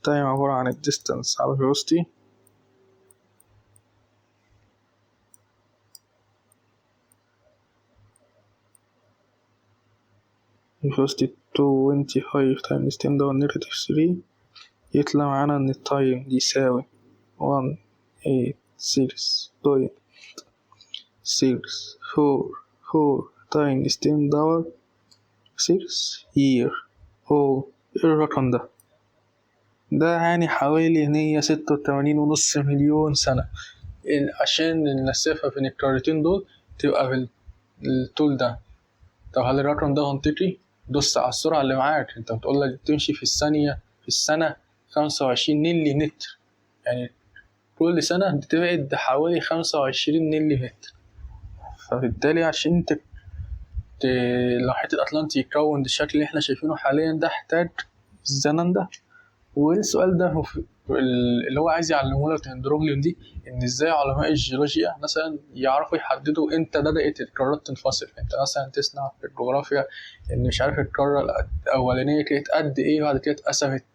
Speaker 1: عبارة عن الديستانس على velocity velocity 25 times 10 باور نيجاتيف 3 يطلع معانا ان التايم يساوي 186.644 times 10 باور 6 year. ايه الرقم ده؟ ده يعني حوالي 186.5 مليون سنة عشان المسافة بين القارتين دول تبقى بالطول ده. طب هل الرقم ده منطقي؟ بص على السرعة اللي معاك، انت بتقولك تمشي في السنة 25 ملي متر، يعني كل سنة بتبعد حوالي 25 ملي متر. فبالتالي عشان المحيط الأطلنطي يتكون بالشكل اللي احنا شايفينه حاليا ده احتاج الزمن ده. والسؤال ده اللي هو عايز يعلمه لك الاندروجليون دي، ان ازاي علماء الجيولوجيا مثلا يعرفوا يحددوا امتى بدأت القارات تنفصل. انت مثلا تسمع في الجغرافيا ان مش عارف القارة الاولانية كانت قد ايه، بعد كده اتقسمت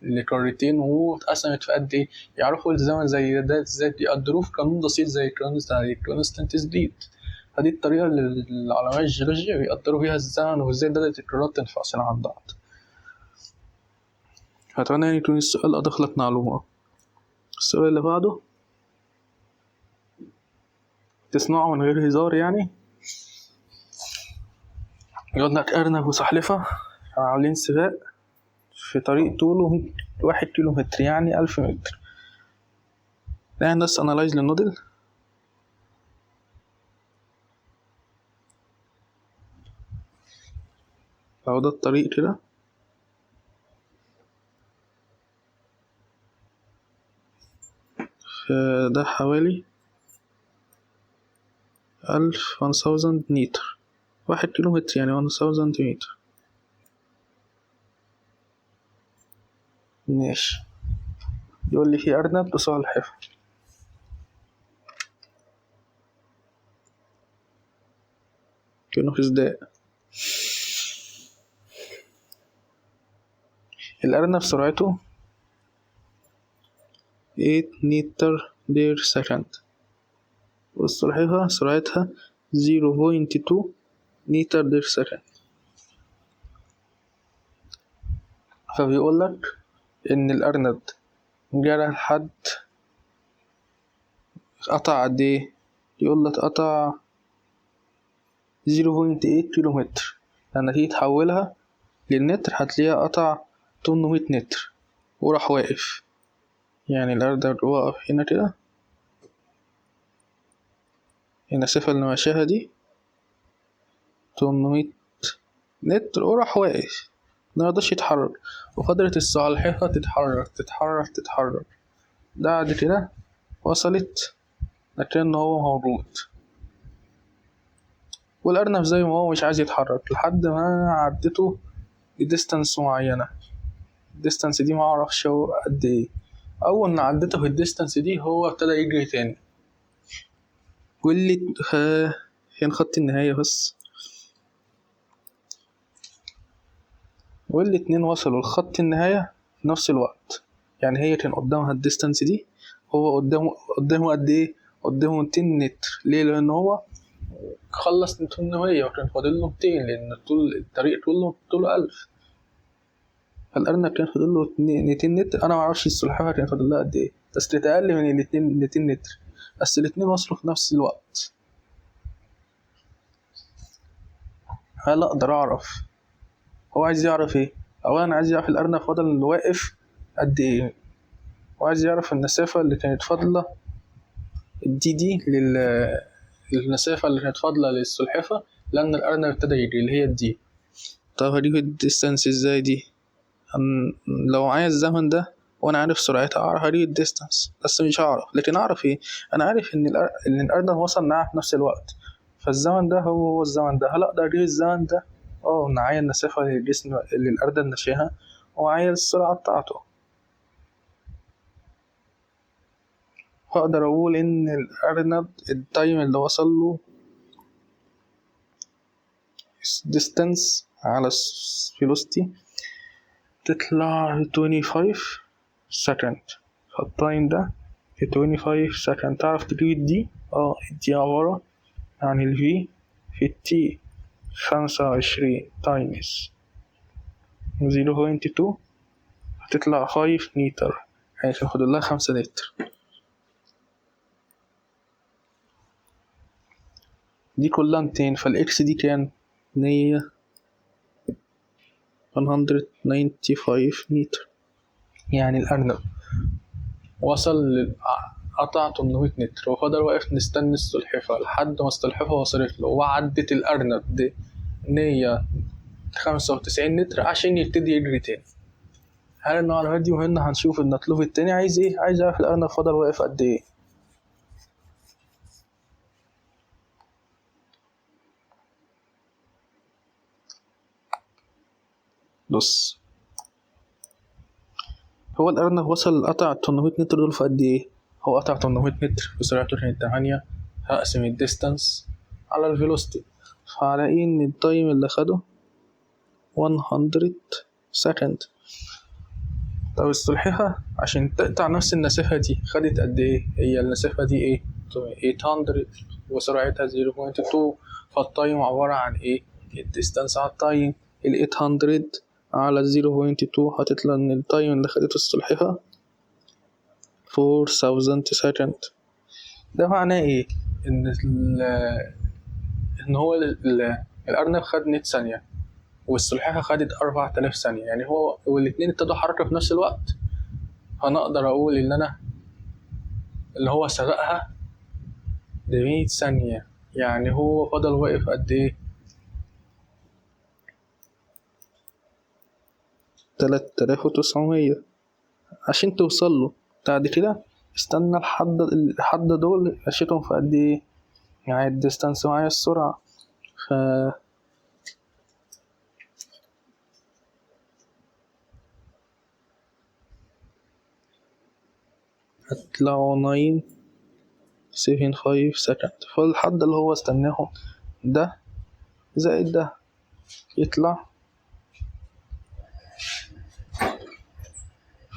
Speaker 1: لقارتين واتقسمت في قد ايه. يعرفوا الزمن زي ده ازاي، يقدروه في قانون بسيط زي الكونستانت سبيد. فدي الطريقة اللي العلماء الجيولوجيا بيقدروا بيها الزمن وازاي بدأت القارات تنفصل عن بعض. أتمنى يعني يكون السؤال أضاف لك معلومة. السؤال اللي بعده تسمعه من غير هزار يعني. يقول لك أرنب وسلحفاة عاملين سباق في طريق طوله 1 كيلومتر، يعني 1000 متر. ده بس أنالايز للنودل. لو ده الطريق كده ده حوالي 1000 متر. 1 كيلومتر يعني 1000 متر. ماشي. يقول لي في أرنب وسلحفاة. كانوا في سباق. الأرنب سرعته 8 متر بير سكند، والسلحفاة سرعتها 0.2 متر بير سكند. فبيقول لك إن الأرنب جرى لحد قطع قد إيه؟ يقول لك قطع 0.8 كيلومتر. لما تيجي تحولها للنتر هتلاقيها قطع 800 نتر وراح واقف. يعني الأرنب واقف هنا كده، المسافة اللي ماشيها دي 800 نتر وراح واقف، مرضاش يتحرك. وفضلت السلحفاة تتحرك بعد كده وصلت لكن هو موجود، والأرنب زي ما هو مش عايز يتحرك لحد ما عدته ديستانس معينة. الديستانس دي معرفش هو قد ايه. أول ما عدته في الديستانس دي هو ابتدى يجري تاني. واللي فين خط النهاية بس، والاتنين وصلوا لخط النهاية في نفس الوقت. يعني هي كان قدامها الديستانس دي، هو قدامه قد ايه؟ قدامه 200 متر. ليه؟ لأن هو خلص 800 وكان فاضل له 200، لأن طول الطريق طوله 1000. فالأرنب كان فاضل له 200 متر. أنا معرفش السلحفاة كان فاضل لها قد ايه، بس كانت أقل من الاتنين 200 متر، بس الاتنين وصلوا في نفس الوقت. هل أقدر أعرف هو عايز يعرف ايه؟ أولا عايز يعرف الأرنب فضل واقف قد ايه، وعايز يعرف المسافة اللي كانت فاضلة دي المسافة اللي كانت فاضلة للسلحفاة لأن الأرنب ابتدى يجري، اللي هي دي. طب هجيب الديستانس ازاي دي؟ لو معايا الزمن ده وانا عارف سرعتها اعرف اجيب الديستانس، بس مش هعرف. لكن اعرف ايه؟ انا عارف ان الأرنب وصل معاها في نفس الوقت، فالزمن ده هو الزمن ده. هل اقدر اجيب الزمن ده؟ معايا المسافة اللي الأرنب مشيها ومعايا السرعة بتاعته. فأقدر أقول إن الأرنب التايم اللي وصل له distance على velocity تطلع 25 second. فالتايم ده 25 second. تعرف تجيب دي؟ دي عبارة عن ال V في T 25 times 0.2 هتطلع 5 متر، يعني هاخد لها 5 لتر. دي كلها 200، فالإكس دي كان 195 متر. يعني الأرنب وصل قطع 800 متر وفضل واقف مستني السلحفاة لحد ما السلحفاة وصلت له وعدت الأرنب دي 195 متر عشان يبتدي يجري تاني. هل المعلومات دي مهمة؟ هنشوف المطلوب التاني عايز ايه. عايز يعرف الأرنب فضل واقف قد ايه. بص، هو الأرنب وصل قطع 800 متر دول في قد ايه؟ هو قطع 800 متر وسرعته كانت 8. هقسم الديستانس على الفيلوسيتي، فهلاقي إن التايم اللي خده 100 سكند. طب السلحفاة عشان تقطع نفس المسافة دي خدت قد ايه؟ هي المسافة دي ايه؟ 800 وسرعتها 0.2. فالتايم عبارة عن ايه؟ الديستانس على التايم. 800 على 0.2 هتطلع ان التايم اللي خدته السلحفاة 4000 سكند. ده معناه ايه؟ ان هو الأرنب خد 100 ثانية والسلحفاة خدت 4000 ثانية، يعني هو والاتنين ابتدوا حركة في نفس الوقت. فنقدر أقول إن أنا اللي هو سبقها ب100 ثانية. يعني هو فضل واقف قد إيه؟ 3900 عشان توصل له. بعد كده استنى لحد دول مشيتهم في قد إيه؟ يعني الديستانس معايا السرعة. ف هتطلعوا 9.75 سكند. فالحد اللي هو استناه ده زائد ده يطلع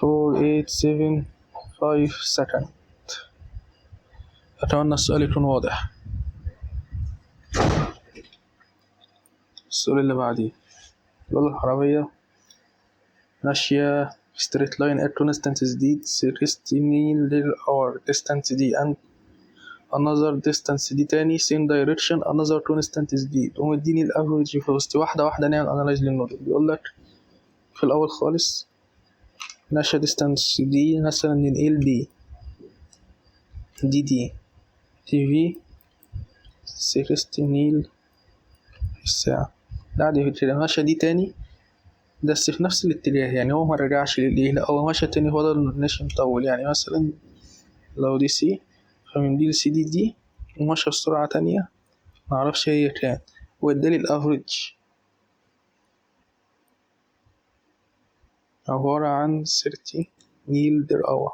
Speaker 1: 4875 سكند. أتمنى السؤال يكون واضح. السؤال اللي بعديه بيقول العربية ماشية في straight line at constant speed 60 ميل per distance دي and another distance دي تاني same direction another constant speed ومديني الافريج velocity. واحدة واحدة نعمل analyze للنودل. بيقول لك في الأول خالص ماشية distance دي مثلا ننقل دي دي تي في 60 ميل في الساعة. بعد كده ماشية دي تاني بس في نفس الاتجاه، يعني هو مرجعش للإيه، لأ هو ماشي تاني فضل ماشي مطول. يعني مثلا لو دي سي فمن دي لسي دي وماشية بسرعة تانية معرفش هي كام، وادالي الأفريج عبارة عن 30 ميل بير اور.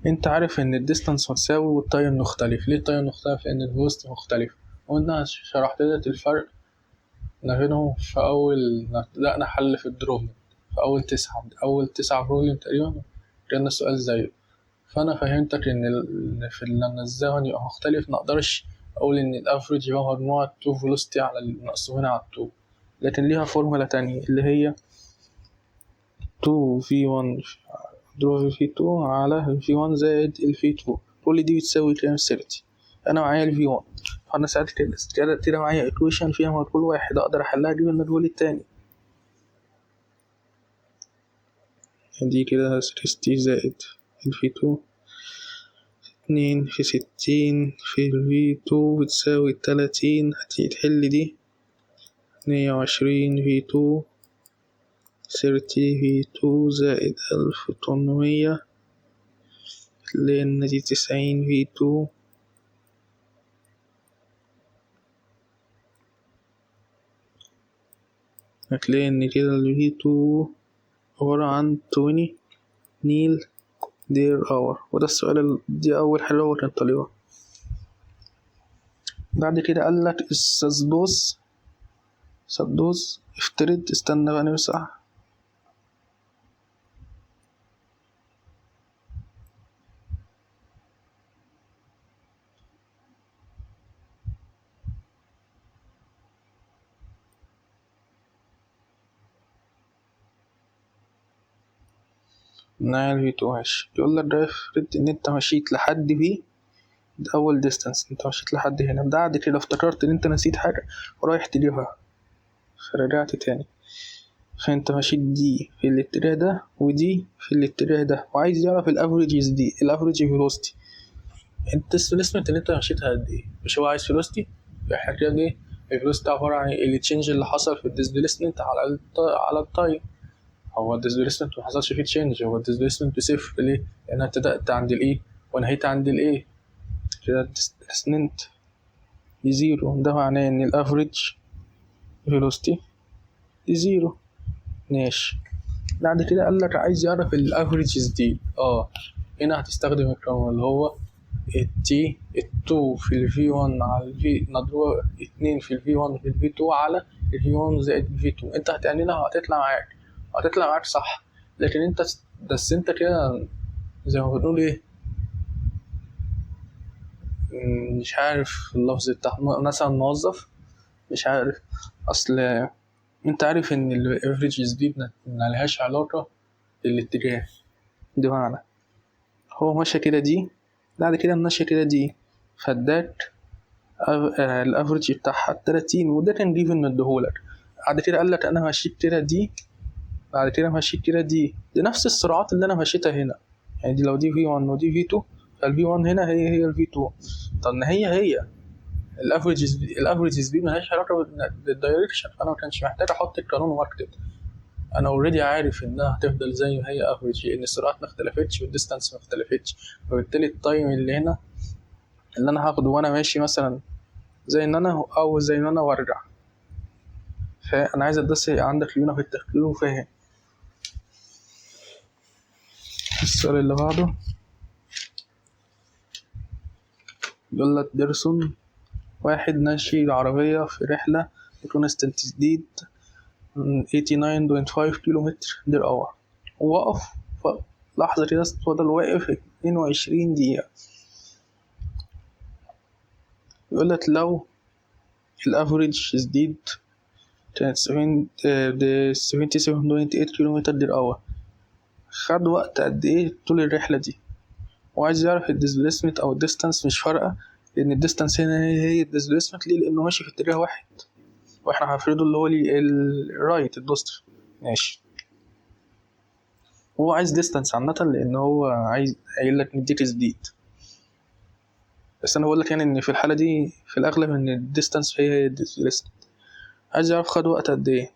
Speaker 1: انت عارف ان الديستانس متساوي والتايم مختلف. ليه التايم مختلف؟ لان الفيلوسيتي مختلف. وانت شرحت لك الفرق ما بينهم في أول ما بدأنا حل في الدروبلينج، في أول تسعة بروبلم تقريبا كان السؤال زيه. فأنا فهمتك إن لما الزمن يبقى مختلف مقدرش أقول إن الأفريج هو مجموعة تو فيلوسيتي على المقسومين على التو، لكن ليها فورمولا تانية اللي هي 2v1 ضرب v2 على v1 زائد v2. كل دي بتساوي كام؟ 30. أنا معايا v1 فأنا ساعات كده معايا equation فيها مجهول واحد أقدر أحلها أجيب المجهول التاني. دي كده 60 زائد v2 2 في 60 في v2 بتساوي 30. هتيجي تحل دي 120 v2 30 v2 زائد 1800 لأن دي 90 v2 هتلاقي إن كده ال v2 عبارة عن 20 ميل دير اور. وده السؤال دي أول حاجة هو كان طالبها. بعد كده قالك السدوس افترض، استنى بقى نمسح نعمل v2 ماشي. يقولك ده افرض إن أنت مشيت لحد في ده أول ديستانس، أنت مشيت لحد هنا. بعد كده افتكرت إن أنت نسيت حاجة ورايح تجيبها فرجعت تاني، فأنت مشيت دي في الاتجاه ده ودي في الاتجاه ده وعايز يعرف الافريجز دي الافريج فيلوسيتي. انت الاسمنت اللي انت مشيتها قد ايه؟ مش هو عايز فيلوسيتي؟ الحاجة دي الفيلوسيتي عبارة عن التشينج اللي حصل في الديسبيسمنت على التايم. هو الديسبيسمنت ما حصلش فيه تشينج، هو الديسبيسمنت بصفر. ليه؟ لأن أنت بدأت عند الإيه ونهيت عند الإيه، كده الديسبيسمنت بزيرو. ده معناه إن الأفريج فيلوسيتي بزيرو. ماشي. بعد كده قال لك عايز يعرف الأفريجز دي. هنا هتستخدم القانون اللي هو التي 2 في الفي 1 على الفي مضروبة 2 في الفي 1 في الفي 2 على الفي 1 زائد الفي 2. انت هتعملها وهتطلع معاك صح، لكن انت بس انت كده زي ما بنقول ايه، مش عارف اللفظ بتاع مثلا موظف مش عارف. اصل انت عارف ان الافريجز دي ملهاش علاقة بالاتجاه. ده معنى هو ماشي كده دي بعد كده ماشي كده دي فاداك الافريج بتاعها 30 وده كان جيفن مديهولك. بعد كده قال لك انا ماشيت كده دي بعد كده ماشيت كده دي نفس السرعات اللي انا مشيتها هنا. يعني دي لو دي في 1 ودي في 2 فالفي 1 هنا هي الفي 2. طب ما هي الافريج دي مالهاش علاقه بالدايركشن، فانا ما كانش محتاج احط القانون واكتب. انا اوريدي عارف انها هتفضل زي ما هي افريج لان السرعات ما اختلفتش والديستانس ما اختلفتش، فبالتالي التايم اللي هنا اللي انا هاخده وانا ماشي مثلا زي ان انا او زي ان انا وارجع. فانا عايز ادرس عندك لينا في التفكير وفاهم. السؤال اللي بعده يقول لك بيرسون واحد ماشي العربية في رحلة بكونستنت جديد 89.5 كيلومتر بير اور، ووقف لحظة كده فضل واقف 22 دقيقة. يقول لك لو الافريج جديد كانت 77.8 كيلومتر بير اور، خد وقت قد ايه طول الرحلة دي؟ وعايز يعرف الديسبيسمنت او الديستانس، مش فارقة لان الديستانس هنا هي الديسبيسمنت. ليه؟ لانه ماشي في اتجاه واحد واحنا هنفرضه اللي هو الرايت الدوستر. ماشي، هو عايز ديستانس عامة لان هو عايز قايل لك نديك جديد، بس انا بقول لك يعني ان في الحالة دي في الاغلب ان الديستانس هي الديسبيسمنت. عايز يعرف خد وقت قد ايه.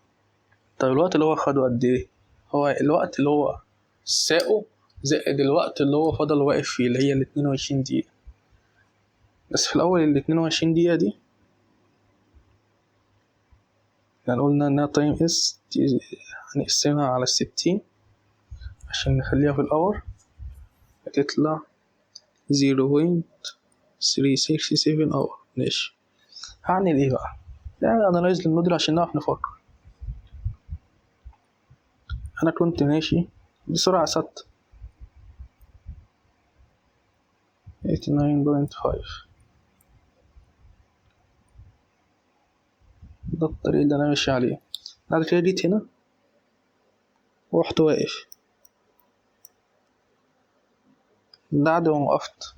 Speaker 1: طيب الوقت اللي هو خده قد ايه؟ هو الوقت اللي هو ساقه زائد الوقت اللي هو فضل واقف فيه اللي هي 22 دقيقة. بس في الأول 22 دقيقة دي يعني قلنا إنها تايم اس هنقسمها على 60 عشان نخليها في الأور، هتطلع 0.367 أور. ماشي، هعمل إيه بقى؟ يعني أنالايز للموديل عشان نعرف نفكر. أنا كنت ماشي بسرعة ثابتة 89.5، ده الطريق اللي أنا ماشي عليه. بعد كده جيت هنا ورحت واقف. بعد ما وقفت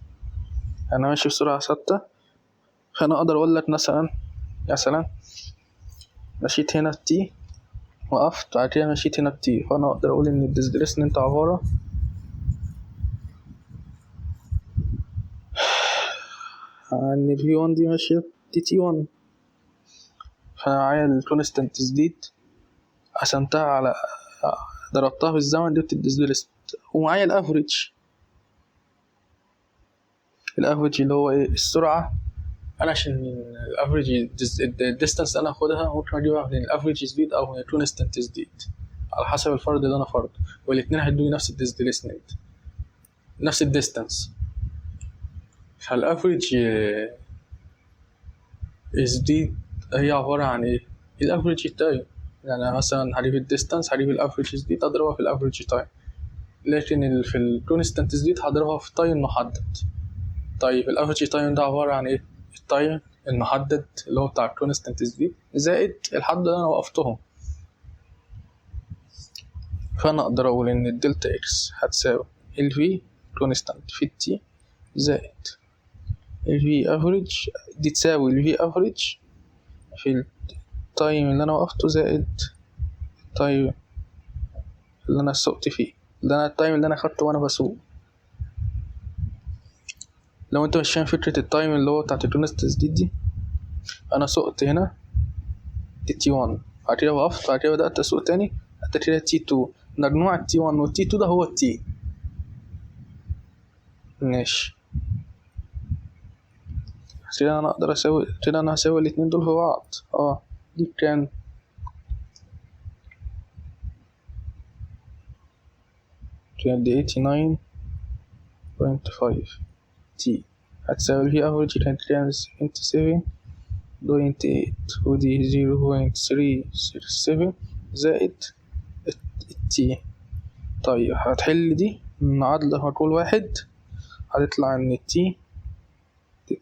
Speaker 1: أنا ماشي بسرعة ثابتة، فأنا أقدر أقول لك مثلا مشيت هنا تي، وقفت بعد كده مشيت هنا تي، فأنا أقدر أقول إن الديسبيسمنت عبارة عن V1 دي ماشية TT1. فأنا معايا الكونستنت جديد قسمتها على ضربتها في الزمن جبت الديسبيسمنت، ومعايا الافريج اللي هو ايه السرعة. أنا عشان الافريج الديستانس أنا أخدها ممكن أجيبها من الافريج جديد أو من الكونستنت جديد على حسب الفرد اللي أنا فرضه، والاتنين هيدوني نفس الديسبيسمنت نفس الديستانس. فالافريج جديد هي عبارة عن ايه؟ الافريج تايم. يعني مثلا هجيب الديستانس هجيب الافريج جديد اضربها في الافريج تايم، لكن في الكونستانت جديد هضربها في تايم محدد. طيب الافريج تايم ده عبارة عن ايه؟ التايم المحدد اللي هو بتاع الكونستانت جديد زائد الحد اللي انا وقفتهم. فانا اقدر اقول ان الدلتا اكس هتساوي الفي كونستانت في التي زائد الفي افريج دي تساوي الفي افريج في التايم اللي انا وقفته زائد التايم اللي انا سوقت فيه، ده انا التايم اللي انا خدته وانا بسوق. لو انت مش فاهم فكرة التايم اللي هو بتاعت الكونستنس دي، انا سوقت هنا T1 بعد كده وقفت بعد كده بدأت اسوق تاني حتى كده T2، مجموع T1 و T2 ده هو T. ماشي، كده انا اقدر اسوي كده انا هسوي الاتنين دول في بعض. دي كان دي 89.5 T هتساوي الفي افريج كانت 77.8 ودي 0.367 زائد التي. طيب هتحل دي معادلة كل واحد هتطلع ان التي 2.44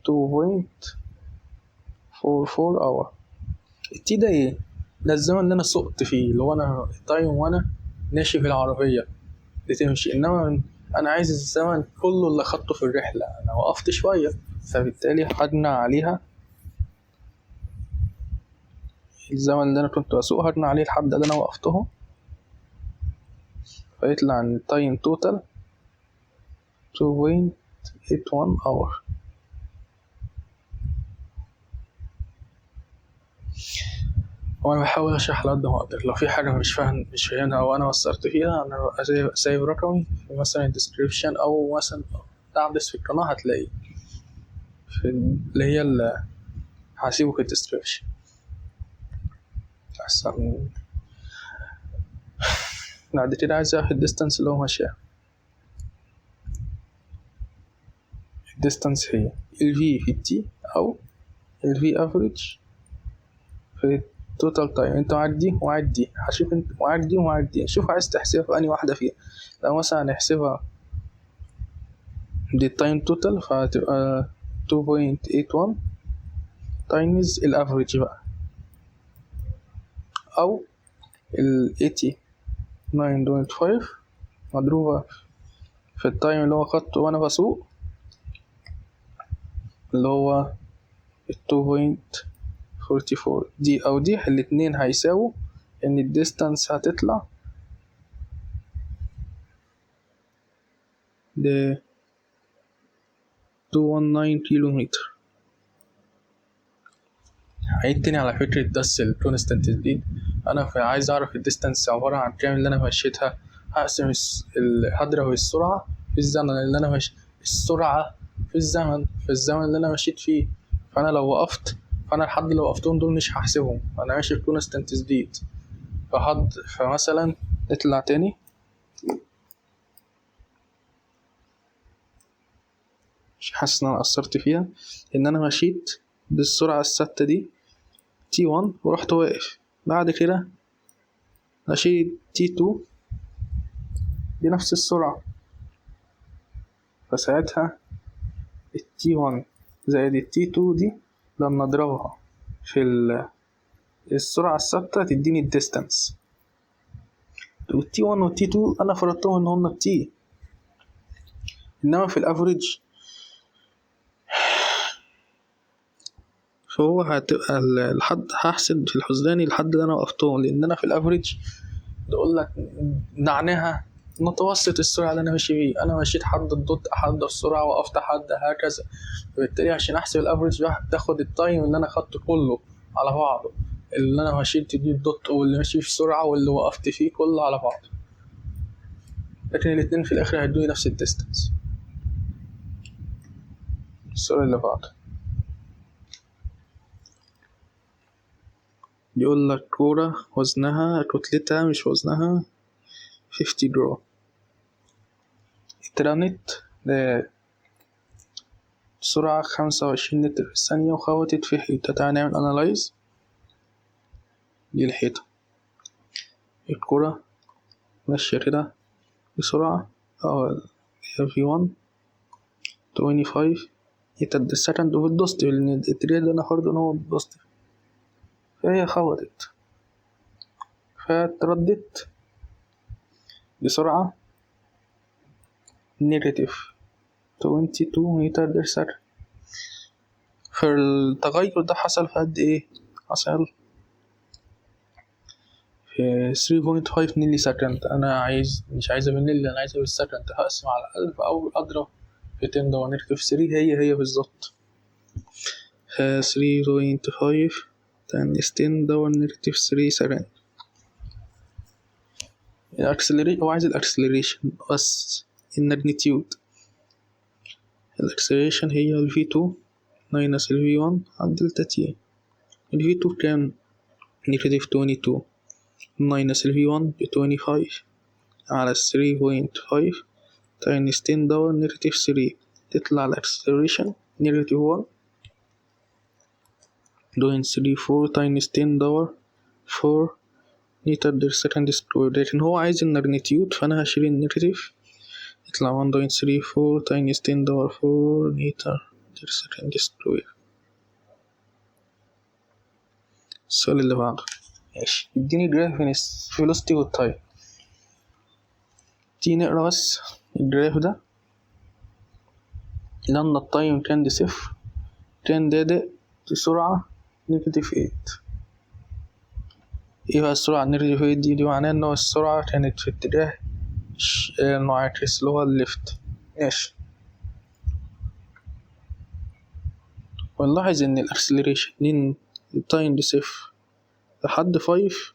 Speaker 1: اور. التي ده ايه؟ ده الزمن اللي انا سقت فيه اللي هو انا التايم وانا ماشي في العربية بتمشي، انما انا عايز الزمن كله اللي خدته في الرحلة. انا وقفت شوية فبالتالي هجنى عليها الزمن اللي انا كنت بسوق هجنى عليه الحد اللي انا وقفته، فيطلع ان التايم توتال 2.81 اور. وانا بحاول اشرح على قد ما اقدر. لو في حاجه مش فاهمها او انا وصلت فيها انا سايب رقمي في مثلا الديسكريبشن او مثلا تعبس في القناه هتلاقي في اللي هي اللي هسيبه في الديسكريبشن احسن. بعد كده عايز اخد الديستانس اللي هو ماشيها. distance هي ال V في التي أو ال V average في التوتال تايم. انت معاك دي ومعاك دي، هشوف انت معاك دي ومعاك دي، شوف عايز تحسبها في أنهي واحدة فيها. لو مثلا نحسبها دي التايم توتال فهتبقى 2.81 تايمز الافريج بقى، أو ال 89.5 مضروبة في التايم اللي هو خدته وأنا بسوق اللي هو 2.44 دي أو دي، الاتنين هيساووا إن الديستانس هتطلع ل 219 كيلومتر. هعيد تاني على فكرة بس الكونستانت دي، أنا عايز أعرف الديستانس عبارة عن كام اللي أنا مشيتها، هقسم هضرب السرعة في الزمن اللي أنا السرعة في الزمن اللي أنا مشيت فيه. فأنا لو وقفت، فأنا الحد اللي وقفتهم دول مش هحسبهم، أنا ماشي في كونستانت جديد. فمثلا نطلع تاني، مش حاسس إن أنا قصرت فيها، إن أنا مشيت بالسرعة الثابتة دي T1 ورحت واقف، بعد كده مشيت T2 بنفس السرعة، فساعتها T1 زائد T2 دي لما اضربها في السرعة الثابتة تديني الديستانس. T1 و T2 أنا فرضتهم إن هما T، إنما في الأفريج فهو هتبقى الحد، هحسب في الحسباني الحد اللي أنا وقفتهم، لأن أنا في الأفريج بقول لك معناها متوسط السرعة اللي أنا ماشي بيه. أنا مشيت حد الدوت حد السرعة، وقفت حد هكذا، فبالتالي عشان أحسب الأفريج تاخد التايم اللي أنا خدته كله على بعضه، اللي أنا مشيت دي الدوت واللي ماشي في السرعة واللي وقفت فيه كله على بعضه، لكن الاتنين في الآخر هيدوني نفس الديستانس. السؤال اللي بعده يقول لك كورة وزنها كتلتها مش وزنها 50 جرام، اترمت بسرعة 25 متر في الثانية وخبطت في حيطة. تعالى نعمل أنالايز للحيطة. الكرة ماشية كده بسرعة V1 25 متر بالسكند وبالبوزيتيف، لأن الاتجاه ده أنا فرض إن هو بالبوزيتيف، فهي خبطت فتردت بسرعة نيجاتيف 22 متر بير سكند. فالتغير ده حصل في قد إيه؟ حصل في 3.5 ملي سكند. أنا مش عايزة بالملي، أنا عايزة بالسكند. هقسم على 1000 أو أضرب في 10 ده نيجاتيف 3، هي بالظبط 3.5 times 10 ده نيجاتيف 3 سكند. الأكسلريشن هو عايز الأكسلريشن بس الماجنتيود. الأكسلريشن هي ال V2 minus ال V1 على دلتا تي. ال V2 كان نيجاتيف 22 minus ال V1 ب 25 على 3.5 times 10 ده نيجاتيف 3، تطلع الأكسلريشن نيجاتيف 1 دوين 34 times 10 ده 4 متر بير سكند سكوير، لكن هو عايز الماجنتيود فأنا هشيل النيجاتيف، يطلع 1.34 times 10 ده 4 متر بير سكند سكوير. السؤال اللي بعده ماشي، اديني جراف من الفيلوسيتي والتايم. تيجي نقرا بس الجراف ده. لما التايم كان بصفر كان بادئ بسرعة نيجاتيف 8. ايه بقى السرعة نيجاتيف 8 دي معناه ان السرعة كانت في اتجاه المعاكس اللي هو الليفت. ماشي، ونلاحظ ان الاكسلريشن من التايم بصفر لحد 5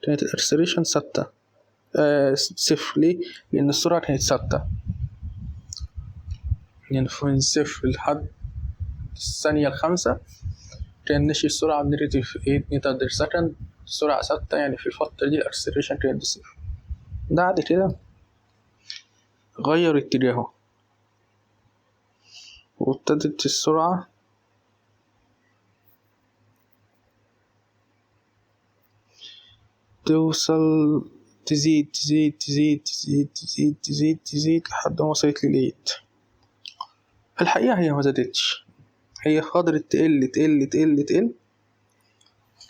Speaker 1: كانت الاكسلريشن ثابتة صفر. ليه؟ لأن السرعة كانت ثابتة، يعني من صفر لحد الثانية الخامسة كان ماشي السرعة بنيجاتيف 8 متر بير سكند، سرعة ثابتة، يعني في الفترة دي الأكسلريشن كانت بصفر. بعد كده غير اتجاهه، وابتدت السرعة توصل تزيد تزيد تزيد تزيد تزيد تزيد تزيد لحد ما وصلت ل8. الحقيقة هي ما زادتش، هي فضلت تقل تقل تقل تقل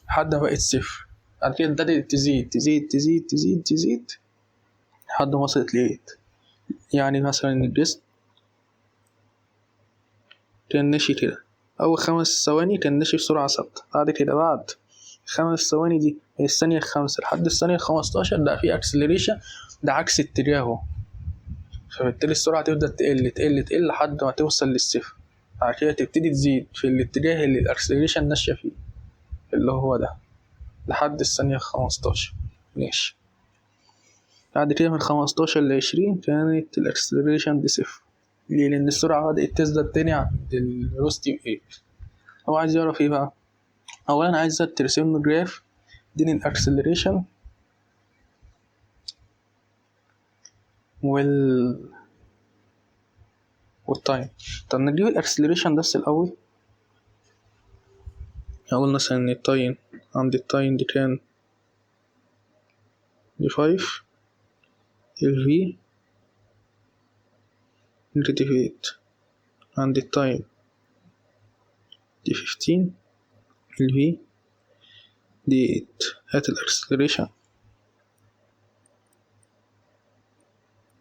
Speaker 1: لحد ما بقت 0. بعد كده ابتدت تزيد تزيد تزيد تزيد تزيد لحد ما وصلت ل8. يعني مثلا الجسم كان ماشي كده أول 5 ثواني كان ماشي بسرعة ثابتة، بعد كده بعد 5 ثواني دي من الثانية 5 لحد الثانية 15 ده في اكسلريشن، ده عكس اتجاهه، فبالتالي السرعة تبدأ تقل تقل تقل لحد ما توصل لل0. بعد كده تبتدي تزيد في الاتجاه اللي الاكسلريشن ماشية فيه اللي هو ده لحد الثانية 15. ماشي. بعد كده من 15 ل20 كانت الاكسلريشن ب0. ليه؟ لأن السرعة بدأت تزداد تاني عند الفيلوسيتي 8. هو عايز يعرف ايه بقى؟ أولا عايز ترسم له جراف دين الاكسلريشن والتايم. طب نجيب الاكسلريشن بس الأول. هقول مثلا ان التايم عند التايم دي كان ب5، الفي نيجاتيف 8 عند التايم دي 15، الفي دي 8. هات الاكسلريشن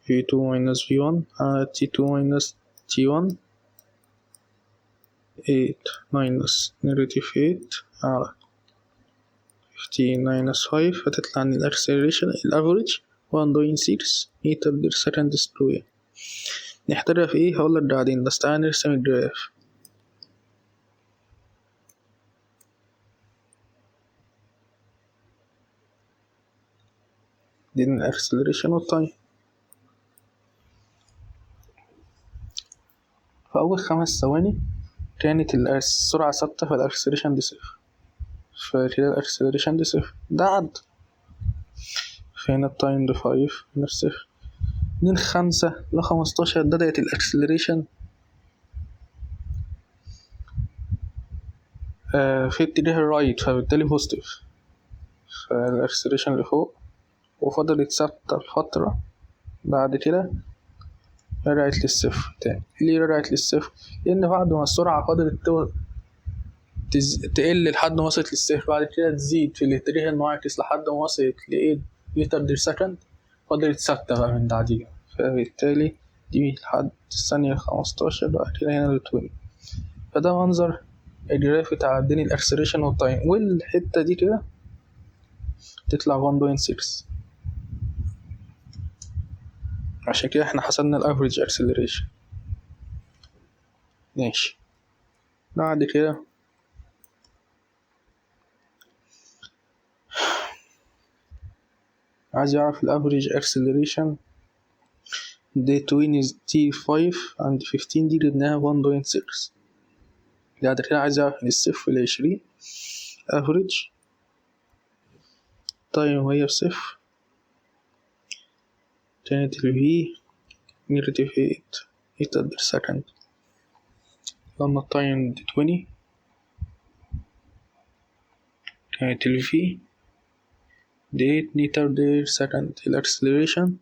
Speaker 1: v2 minus v1 على t2 minus t1، 8 minus negative 8 على 15 minus 5 هتطلع عن الاكسلريشن الافريج 1.6 متر بير سكند سكوير. نحتاجها في ايه؟ هقولك بعدين، بس تعالى نرسم الجراف. دي الاكسلريشن والتايم. في أول 5 ثواني كانت السرعة ثابتة فالأكسلريشن دي 0، فكده الأكسلريشن دي 0 ده عد. فهنا التايم دي 5 هنا 0. من 5 ل15 بدأت الأكسلريشن في اتجاه الرايت، فبالتالي بوزيتيف، فالأكسلريشن لفوق وفضلت ثابتة لفترة. بعد كده رجعت للصفر تاني. ليه رجعت للصفر؟ لأن بعد ما السرعة فضلت تقل لحد ما وصلت للصفر، بعد كده تزيد في الاتجاه المعاكس لحد ما وصلت ل8 متر بير سكند، فضلت ثابتة بقى من بعديها. فبالتالي دي لحد الثانية 15 بعد كده هنا ل20. فده منظر الجراف بتاع بين الأكسلريشن والتايم، والحتة دي كده تطلع 1.6. عشان كده احنا حسبنا الافريج اكسلريشن. ماشي. بعد كده عايز يعرف الافريج اكسلريشن دي between t5 and 15 دي جبناها 1.6. بعد كده عايز يعرف من الصفر ل20 افريج تايم وهي بصفر كانت الفي نيجاتيف 8 متر بير سكند. لما التايم دي 20 كانت الفي دي 8 متر بير سكند. الاكسلريشن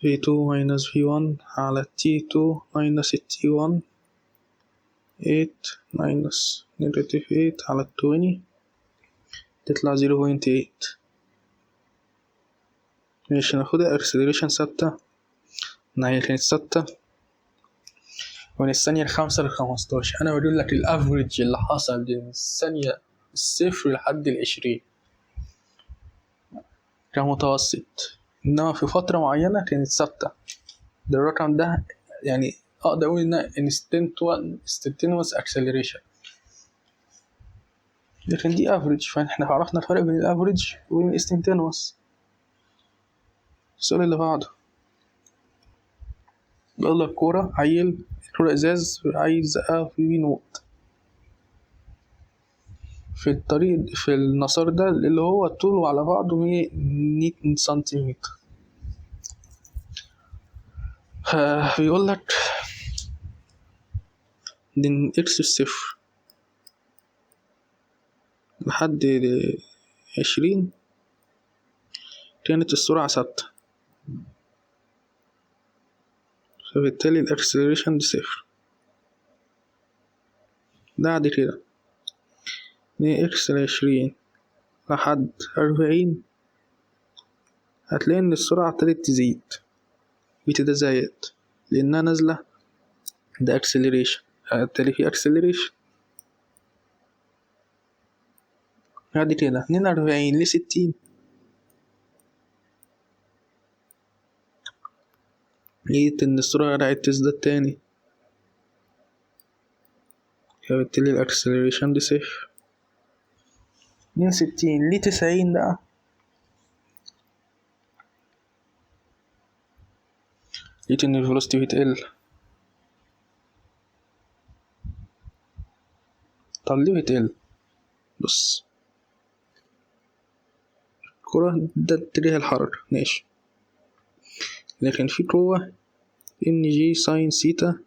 Speaker 1: v2 minus v1 على t2 minus t1، 8 minus negative 8 على 20 تطلع 0.8. ماشي. ناخدها اكسلريشن ثابتة، هي كانت ثابتة من الثانية 5 ل15. أنا بقول لك الأفريج اللي حصل من الثانية 0 لحد 20 كان متوسط، إنما في فترة معينة كانت ثابتة. ده الرقم ده يعني أقدر أقول إنها instantaneous acceleration، لكن دي average. فإحنا عرفنا الفرق بين الأفريج وبين الانستنتينوس. السؤال اللي بعده بيقول لك كورة إزاز عايز في نقط في الطريق في المسار ده اللي هو طوله على بعضه 100 سنتيمتر. بيقول لك من إكس بصفر لحد 20 كانت السرعة ثابتة، فبالتالي الأكسلريشن بصفر. بعد كده من إكس 20 لحد 40 هتلاقي إن السرعة ابتدت تزيد، بتتزايد لأنها نازلة، ده أكسلريشن، بالتالي في أكسلريشن. بعد كده من 40 ل60 لقيت إن السرعة رجعت تزداد تاني، فبالتالي الأكسلريشن بصفر. من 60 ل90 بقى لقيت إن الفيلوسيتي بتقل. طب ليه بتقل؟ بص، الكرة ده اتجاه الحركة ماشي، لكن في قوة ان جي ساين سيتا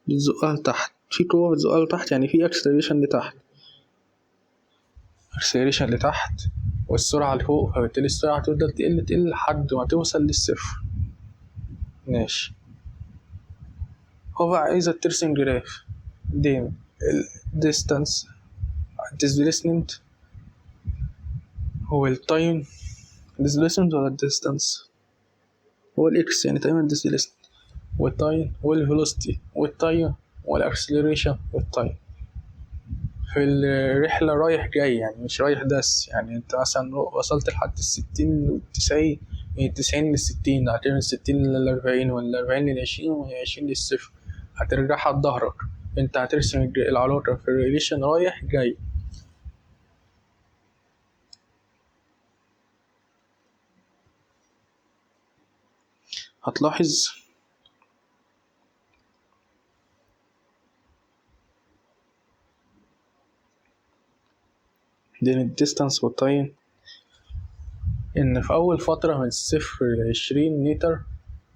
Speaker 1: بتزقها لتحت، في قوة بتزقها لتحت، يعني في اكسلريشن لتحت، اكسلريشن لتحت والسرعة لفوق، فبالتالي السرعة تفضل تقل لحد ما توصل للصفر. ماشي، هو بقى عايزة ترسم جراف دين الديستانس displacement هو التايم displacement ولا الديستانس؟ هو الاكس يعني تقريبا displacement والتايم والفيلوسيتي والتايم والاكسلريشن والتايم في الرحلة رايح جاي، يعني مش رايح بس. يعني انت مثلا وصلت لحد 60 و90، من 90 ل60 هتعمل 60 ل40 وال40 ل20 وال20 للصفر، هترجعها بظهرك. انت هترسم العلاقة في الريليشن رايح جاي. هتلاحظ بين الديستانس والتايم إن في أول فترة من 0 ل20 متر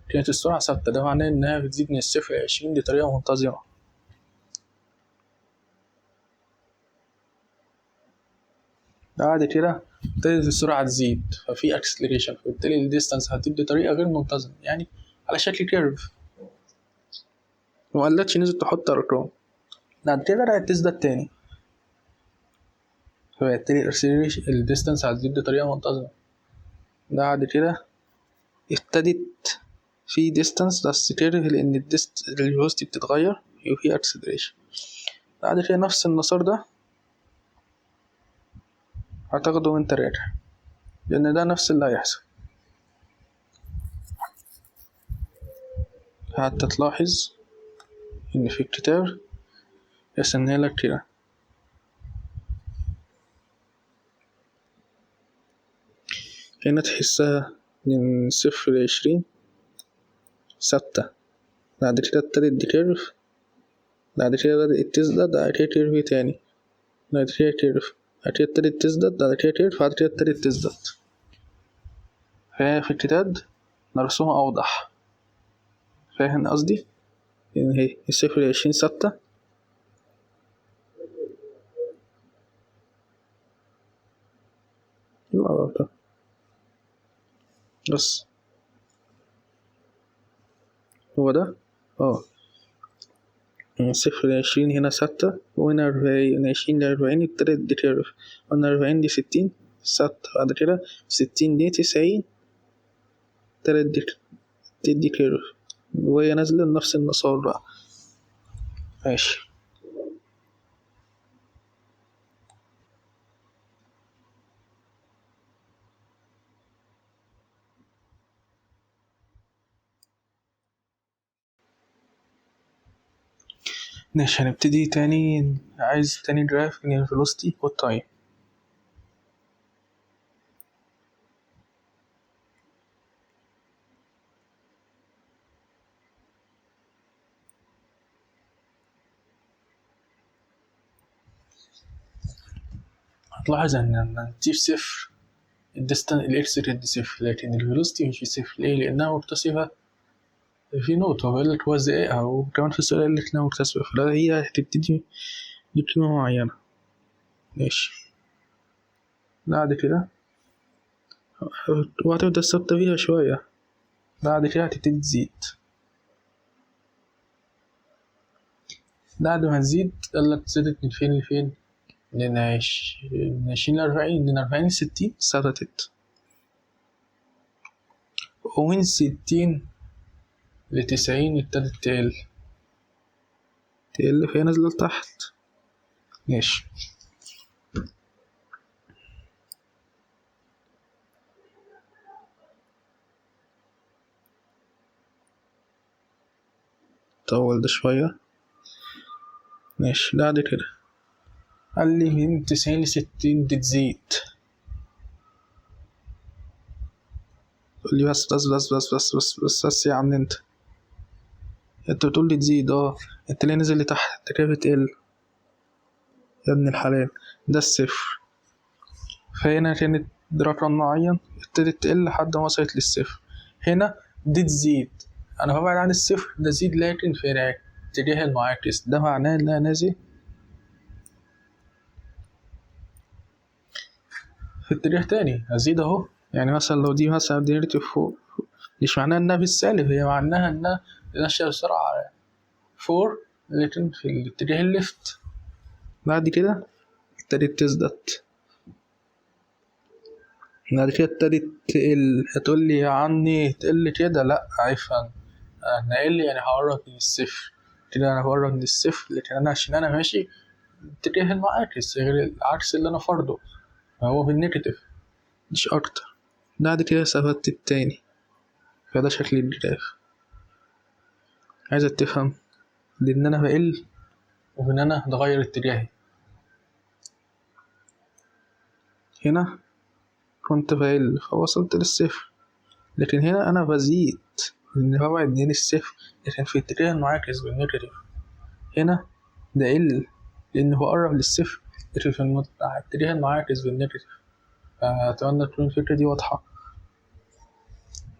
Speaker 1: كانت السرعة ثابتة، ده معناه إنها بتزيد من 0 ل20 بطريقة منتظمة. بعد كده ابتدت السرعة تزيد، ففي اكسلريشن، فبالتالي الديستانس هتزيد بطريقة غير منتظمة، يعني على شكل كيرف. ومقلتش نزلت تحط أرقام، بعد كده رجعت تزداد تاني، فبالتالي الاكسلريشن الديستانس هتزيد بطريقة منتظمة. بعد كده ابتدت في ديستانس بس كيرف، لأن الفيلوسيتي بتتغير وفي اكسلريشن. بعد كده نفس المسار ده هتاخده وانت راجع، لأن ده نفس اللي هيحصل. حتى تلاحظ إن في الكتاب رسمنا لك كده هنا، تحسها من 0 ل20 ثابتة، بعد كده ابتدت دي كيرف، بعد كده بدأت تزداد، بعد كده كيرف تاني، بعد كده كيرف، بعد كده ابتدت تزداد، بعد كده كيرف، بعد كده ابتدت تزداد. في الكتاب مرسومة أوضح، فاهم قصدي؟ إن هي 0 ل20 ثابتة، بس هو ده من 0 ل20 هنا ثابتة، وهنا 40 من 20 ل40 ابتدت دي كيرف، ومن 40 ل60 ثابتة، بعد كده 60 ل90 ابتدت تدي كيرف وهي نازلة لنفس المسار بقى. ماشي، هنبتدي تاني. عايز تاني جراف من الفيلوسيتي والتايم. هتلاحظ ان لما تي بصفر الديستانس الاكس ريد صفر، لكن الفيلوسيتي مش بصفر. ليه؟ لانها مكتسبة في نقطة بيقول لك هو زائقها، وكمان في السؤال قال لك إنها مكتسبة، فلا هي هتبتدي بقيمة معينة. ماشي، بعد كده وهتبدأ ثابتة فيها شوية، بعد كده هتبتدي تزيد. بعد ما تزيد قال لك زادت من فين لفين؟ من 20 ل40، من 40 ل60 ثبتت، ومن 60 ل90 ابتدت تقل فهي نازلة لتحت. ماشي، طول ده شوية. ماشي، بعد كده قال لي من 90 ل60 بتزيد. تقول لي بس يا عم انت بتقول لي تزيد، انت ليه نزل لتحت؟ انت كده بتقل يا ابن الحلال، ده الصفر. فهنا كانت رقم معين ابتدت تقل لحد ما وصلت للصفر. هنا دي تزيد، انا ببعد عن الصفر، ده زيد لكن في الاتجاه المعاكس، ده معناه انها نازل في اتجاه تاني، هزيد اهو. يعني مثلا لو دي مثلا نيجاتيف فوق، مش معناها انها بالسالب، هي معناها انها ماشية بسرعة فور لكن في الاتجاه الليفت. بعد كده ابتدت تزداد، بعد كده ابتدت تقل. هتقول لي يا عني تقل كده؟ لا، عفوا، انا قل يعني هقرب من الصفر كده، انا بقرب من الصفر، لكن انا عشان انا ماشي اتجاه المعاكس غير العكس اللي انا فرضه، هو بالنيجاتيف مش اكتر. بعد كده ثبت التاني، فده شكل الجراف. عايزك تفهم لان انا بقل وان انا بغير اتجاهي. هنا كنت بقل فوصلت للصفر، لكن هنا انا بزيد لان ببعد من الصفر، لكن في اتجاه المعاكس بالنيجاتيف. هنا ده قل لانه بقرب للصفر، لكن في اتجاه المعاكس بالنيجاتيف. فأتمنى تكون الفكرة دي واضحة.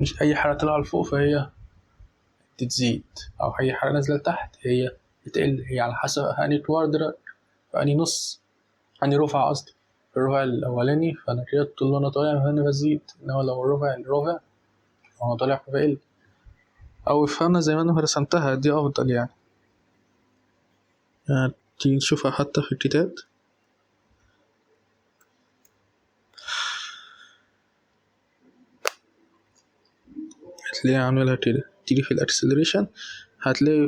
Speaker 1: مش أي حاجة طالعة لفوق فهي تتزيد، أو أي حاجة نازلة لتحت هي بتقل، هي على حسب أنهي كوادرات، فأنهي نص، أنهي ربع قصدي. الربع الأولاني فأنا كده طول ما أنا طالع فأنا بزيد، إنما لو الربع وأنا طالع فبقل. أو افهمنا زي ما أنا رسمتها دي أفضل يعني. تيجي نشوفها حتى في الكتاب. هتلاقي عاملها كده، تيجي في الأكسلريشن هتلاقي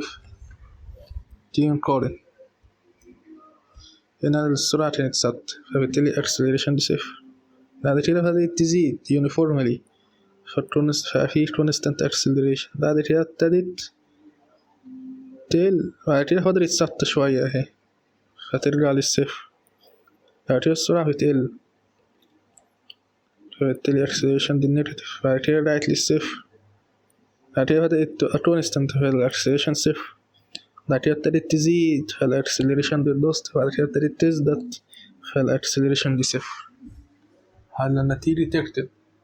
Speaker 1: تيجي نقارن. هنا السرعة كانت ثابتة فبالتالي acceleration دي صفر. بعد كده بدأت تزيد uniformly ففي constant acceleration. بعد كده ابتدت تقل، بعد كده فضلت ثابتة شوية اهي فترجع للصفر. بعد كده السرعة بتقل فبالتالي acceleration دي نيجاتيف. بعد كده رجعت للصفر، بعد كده بدأت تبقى constant فالacceleration صفر. بعد كده ابتدت تزيد فالacceleration دي بوزيتيف. بعد كده ابتدت تزداد فالacceleration دي صفر. هل لما تيجي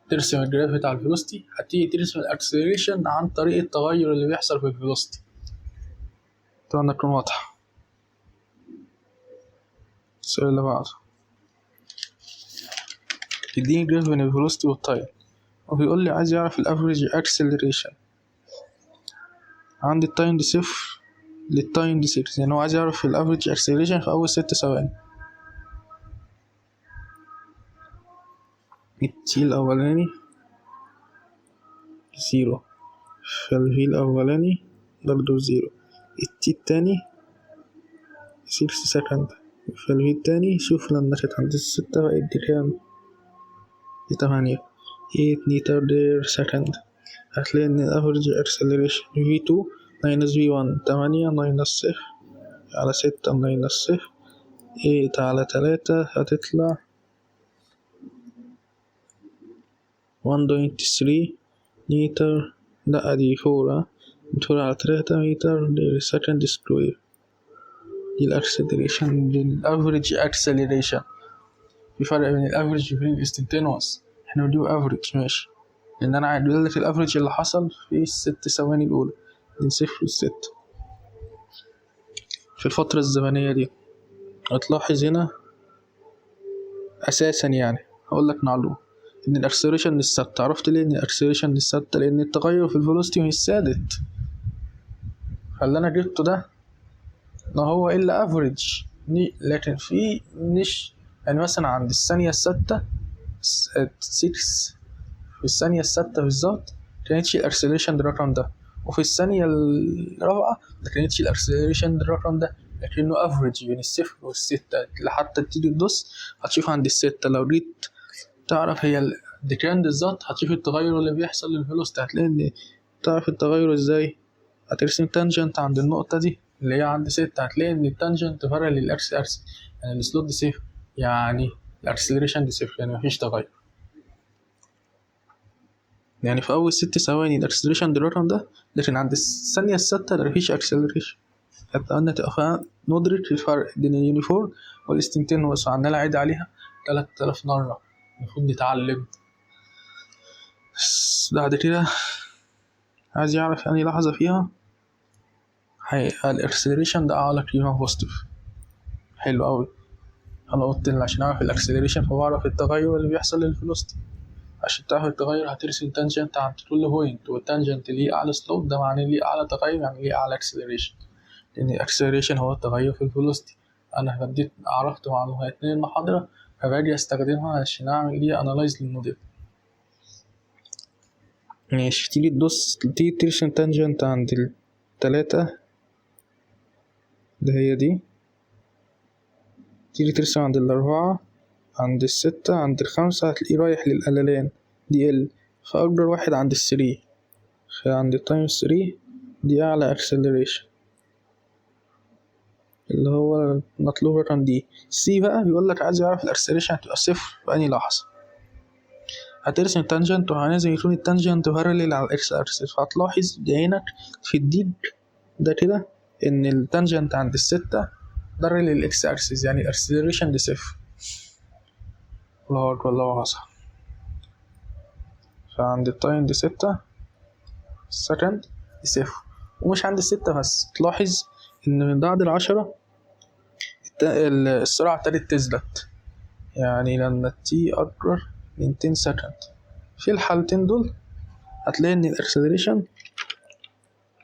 Speaker 1: ترسم الجراف بتاع الفيلوسيتي هتيجي ترسم الاكسلريشن عن طريق التغير اللي بيحصل في الفيلوسيتي؟ طبعا تكون واضحة. السؤال اللي بعده يديني جراف بين الفيلوسيتي والتايم، وبيقول لي عايز يعرف الافريج اكسلريشن. عندي التايم دي صفر للتايم دي 6، يعني هو عايز يعرف الافريج اكسلريشن في اول 6 ثواني. التي الاولاني 0، فالفي الاولاني برضو 0، التي التاني 6 سكند، فالفي التاني شوف لما كانت عند 6 بقت دي كام؟ دي 8 متر بير سكند. هتلاقي ان الافريج اكسلريشن V2 minus V1 8 minus 0 على 6 minus 0 8 على 3 هتطلع 1.3 متر، لا دي 4 على 3 متر بير سكند سكوير. دي الاكسلريشن، دي الافريج اكسلريشن. في فرق بين الافريج وبين الانستنتينوس، احنا بنجيب افريج ماشي، لان انا عايز لك الافريج اللي حصل في ال6 ثواني الاولى، من 0 ل6 في الفترة الزمنية دي. هتلاحظ هنا أساسا يعني هقول لك معلومة إن الأكسلريشن مش ثابت. عرفت ليه إن الأكسلريشن مش ثابت؟ لأن التغير في الفيلوسيتي مش ثابت. فاللي أنا جبته ده ما هو إلا افريج، لكن في مش يعني مثلا عند الثانية الستة 6 في الثانية الستة بالظبط كانتش الأكسلريشن بالرقم ده، وفي الثانية الرابعة مكانتش الأكسلريشن بالرقم ده، لكنه افريج بين 0 و6. لحتى تيجي تبص هتشوف عند 6 لو جيت تعرف هي دي كام بالظبط، هتشوف التغير اللي بيحصل للفيلوسيتي. هتلاقي ان تعرف التغير ازاي. هترسم تانجنت عند النقطة دي اللي هي عند 6، هتلاقي ان التانجنت بارل للأكس أكس، يعني السلوت دي صفر، يعني الأكسلريشن دي صفر، يعني مفيش تغير. يعني في أول 6 ثواني الأكسلريشن بالرقم ده، لكن عند الثانية الستة مفيش أكسلريشن. أتمنى تبقى ندرك الفرق بين اليونيفورم والاستنتين، بس عمال أعيد عليها 3000 مرة. المفروض نتعلم. بعد كده عايز يعرف يعني لحظة فيها الأكسلريشن ده أعلى قيمة بوزيتيف. حلو أوي. أنا قلت إن عشان أعرف الأكسلريشن فبعرف التغير اللي بيحصل للفيلوسيتي. عشان تعرف التغير هترسم تانجنت عند كل بوينت، والتانجنت ليه أعلى سلوب ده معناه ليه أعلى تغير، يعني ليه أعلى أكسلريشن، لأن الأكسلريشن هو التغير في الفيلوسيتي. أنا بديت عرفت معلومات من المحاضرة فباجي أستخدمها عشان أعمل ليه أنالايز للموديل. ماشي. تيجي ترسم تانجنت عند 3 ده هي دي، تيجي ترسم عند 4 عند 6 عند 5 هتلاقيه رايح للقلالان دي ال، فأكبر واحد عند 3 عند تايم 3 دي أعلى أكسلريشن اللي هو مطلوب رقم دي. سي بقى بيقولك عايز يعرف الأكسلريشن هتبقى صفر في أنهي لحظة. هترسم تانجنت وهنزل يكون التانجنت بارلل على الإكس أكسس، فهتلاحظ بعينك في الديك ده كده إن التانجنت عند 6 بارلل للإكس أكسس، يعني الأكسلريشن دي صفر. الله أكبر الله أعظم. فعند التايم دي 6 سكند دي صفر، ومش عند 6 بس. تلاحظ إن من بعد 10 السرعة ابتدت تزداد، يعني لما تي أكبر من 10 سكند في الحالتين دول هتلاقي إن الأكسلريشن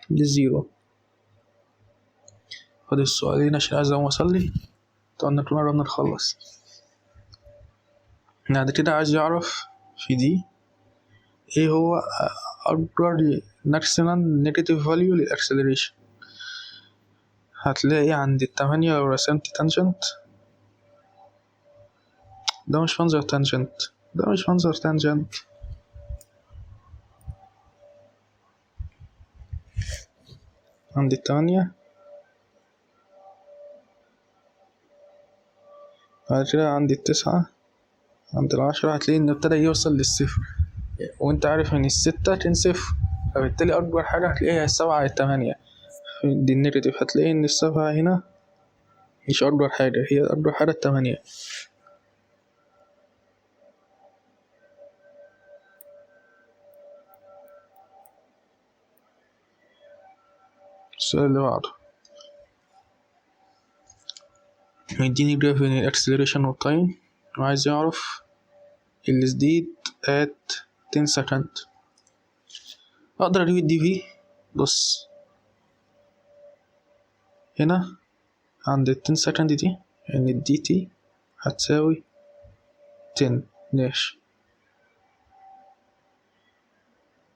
Speaker 1: دي 0. خد السؤالين عشان عايز أقوم أصلي، طبعا كل مرة بنخلص. بعد كده عايز يعرف في دي ايه هو أكبر ماكسيمم نيجاتيف فاليو للأكسلريشن. هتلاقي عند 8 لو رسمت تانجنت، ده مش منظر تانجنت، ده مش منظر تانجنت. عند 8 بعد كده عند 9 عند 10 هتلاقي إنه ابتدى يوصل للصفر، وانت عارف ان 6 كان صفر، فبالتالي أكبر حاجة هتلاقيها 7 على 8 دي النيجاتيف. هتلاقي إن 7 هنا مش أكبر حاجة، هي أكبر حاجة 8. السؤال اللي بعده مديني جراف بين الأكسلريشن والتايم، وعايز يعرف السبيد at 10 سكند. أقدر أجيب الدي في. بص هنا عند 10 سكند دي يعني الدي تي هتساوي 10 ماشي.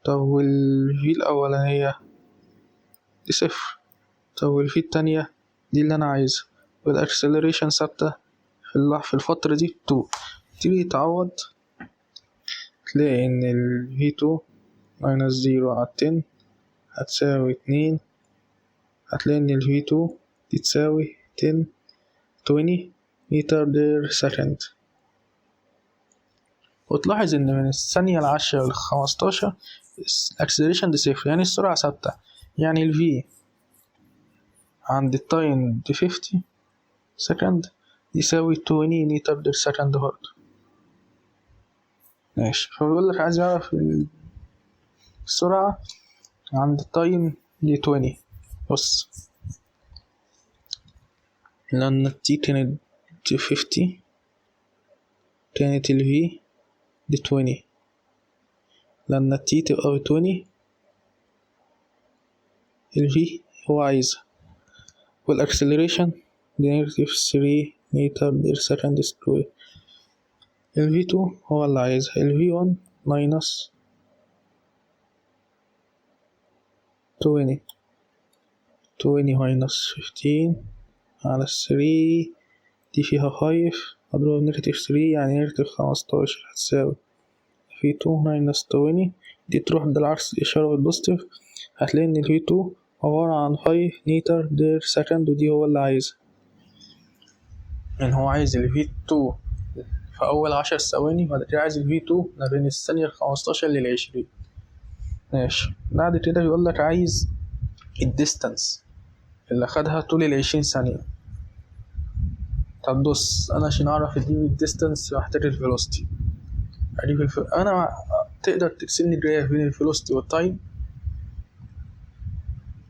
Speaker 1: طب والفي الأولانية دي صفر، طب والفي التانية دي اللي أنا عايزها، والأكسلريشن ثابتة في الفترة دي 2. تيجي تعوض تلاقي إن ال V2 minus 0 على 10 هتساوي 2. هتلاقي إن ال V2 دي تساوي 20 متر بير سكند. وتلاحظ إن من الثانية 10 ل15 الأكسلريشن دي صفر، يعني السرعة ثابتة، يعني ال V عند التايم دي 50 سكند يساوي 20 متر بير سكند برضه. ماشي. فبيقول لك عايز يعرف السرعة عند التايم دي 20. بص لأن التي كانت 50 كانت ال V دي 20. لأن التي تبقى ب 20 ال V هو عايزها، والأكسلريشن دي -3 متر بير سكند سكوير. ال V2 هو اللي عايزها ال V1 minus 20 minus 15 على 3 دي فيها 5 أضرب نيجاتيف 3 يعني نيجاتيف 15 هتساوي V2 minus 20. دي تروح بالعكس الإشارة بالبوزيتيف، هتلاقي إن ال V2 عبارة عن 5 متر بير سكند، ودي هو اللي عايزها. يعني هو عايز ال V2 في أول 10 ثواني، وبعد كده عايز ال V2 ما بين الثانية 15 لل20. ماشي. بعد كده بيقولك عايز الديستانس اللي خدها طول ال20 ثانية. طب بص، أنا عشان أعرف أجيب الديستانس محتاج الفيلوسيتي. أنا تقدر ترسملي جراف بين الفيلوسيتي والتايم؟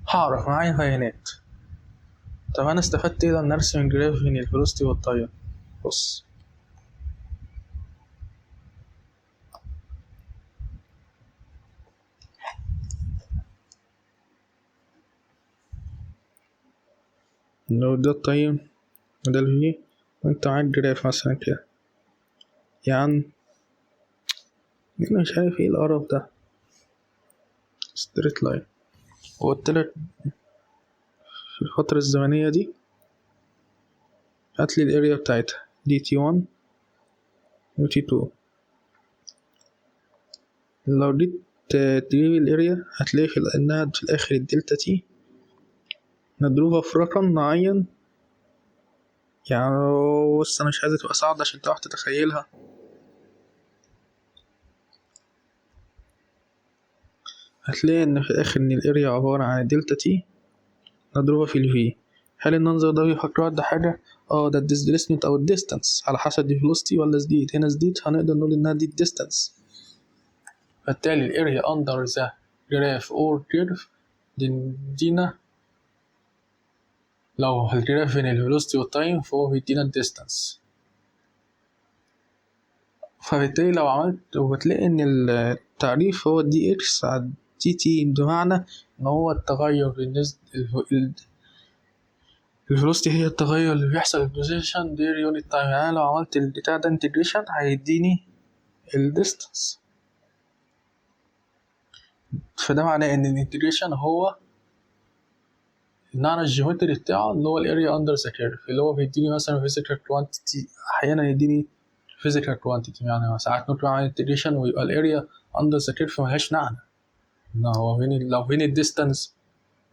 Speaker 1: هعرف معايا بيانات. طب أنا استفدت إيه لما أرسم جراف بين الفيلوسيتي والتايم؟ بص لو ده التايم وده الفي، وانت معاك جراف مثلا كده، يعني انا مش عارف ايه القرف ده، ستريت لاين، وقلتلك في الفترة الزمنية دي هاتلي الاريا بتاعتها دي T1 و T2. لو جيت تجيب الاريا هتلاقي انها في الاخر الدلتا تي مضروبة في رقم معين. يعني بص انا مش عايزة تبقى صعبة عشان تعرف تتخيلها. هتلاقي ان في الاخر ان الاريا عبارة عن الدلتا تي مضروبة في الفي. هل المنظر ده بيفكرك بحاجة؟ ده الديسبيسمنت او الديستانس على حسب دي فيلوسيتي ولا زديد. هنا زديد هنقدر نقول انها دي الديستانس، فبالتالي الاريا under the graph or curve دينا لو الجراف بين الفيلوسيتي والتايم فهو بيدينا الديستانس. فبالتالي لو عملت وبتلاقي ان التعريف هو دي اكس على دي تي، بمعنى ان هو التغير بالنسبة الفيلوسيتي هي التغير اللي بيحصل البوزيشن دير يونت تايم. يعني لو عملت البتاع ده انتجريشن هيديني الديستانس. فده معناه ان الانتجريشن هو المعنى الجيومتري بتاعه اللي هو الاريا اندر ذا كيرف، اللي هو بيديني مثلا فيزيكال كوانتيتي، احيانا يديني فيزيكال كوانتيتي. يعني ساعات ممكن اعمل انتجريشن ويبقى الاريا اندر ذا كيرف ملهاش معنى، ان هو لو بين الديستانس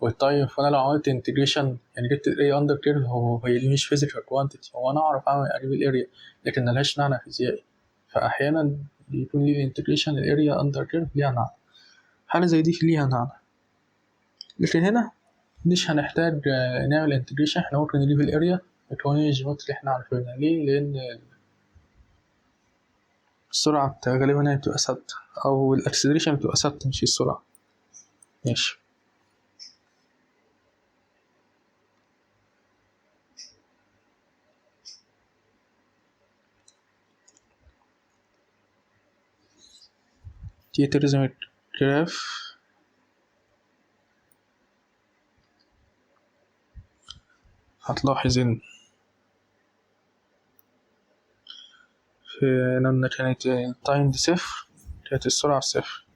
Speaker 1: والتايم. فانا لو عملت انتجريشن يعني جبت الاريا اندر كيرف، هي دي مش فيزيكال كوانتيتي، هو انا اعرف اعمل اجيب الاريا لكن ملهاش معنى فيزيائي. فاحيانا بيكون لي الانتجريشن الاريا اندر كيرف ليها معنى، حاجه زي دي ليها معنى. لكن هنا مش هنحتاج نعمل انتجريشن، احنا ممكن نجيب الاريا بقوانين الجيومتري اللي احنا عارفينها. ليه؟ لان السرعه غالبا هي بتبقى ثابته، او الاكسلريشن بتبقى ثابته مش السرعه. ماشي. تيجي ترسم الجراف هتلاحظ ان لما كانت التايم دي صفر كانت السرعة صفر،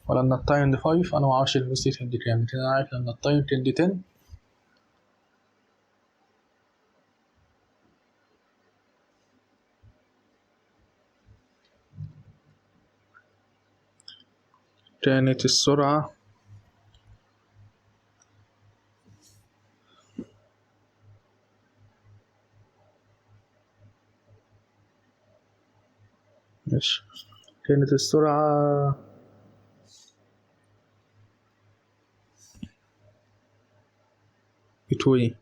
Speaker 1: ولما التايم دي 5 أنا معرفش الفيلوسيتي دي كام، لكن أنا عارف لما التايم كان دي 10 كانت السرعة كانت السرعة بتوي.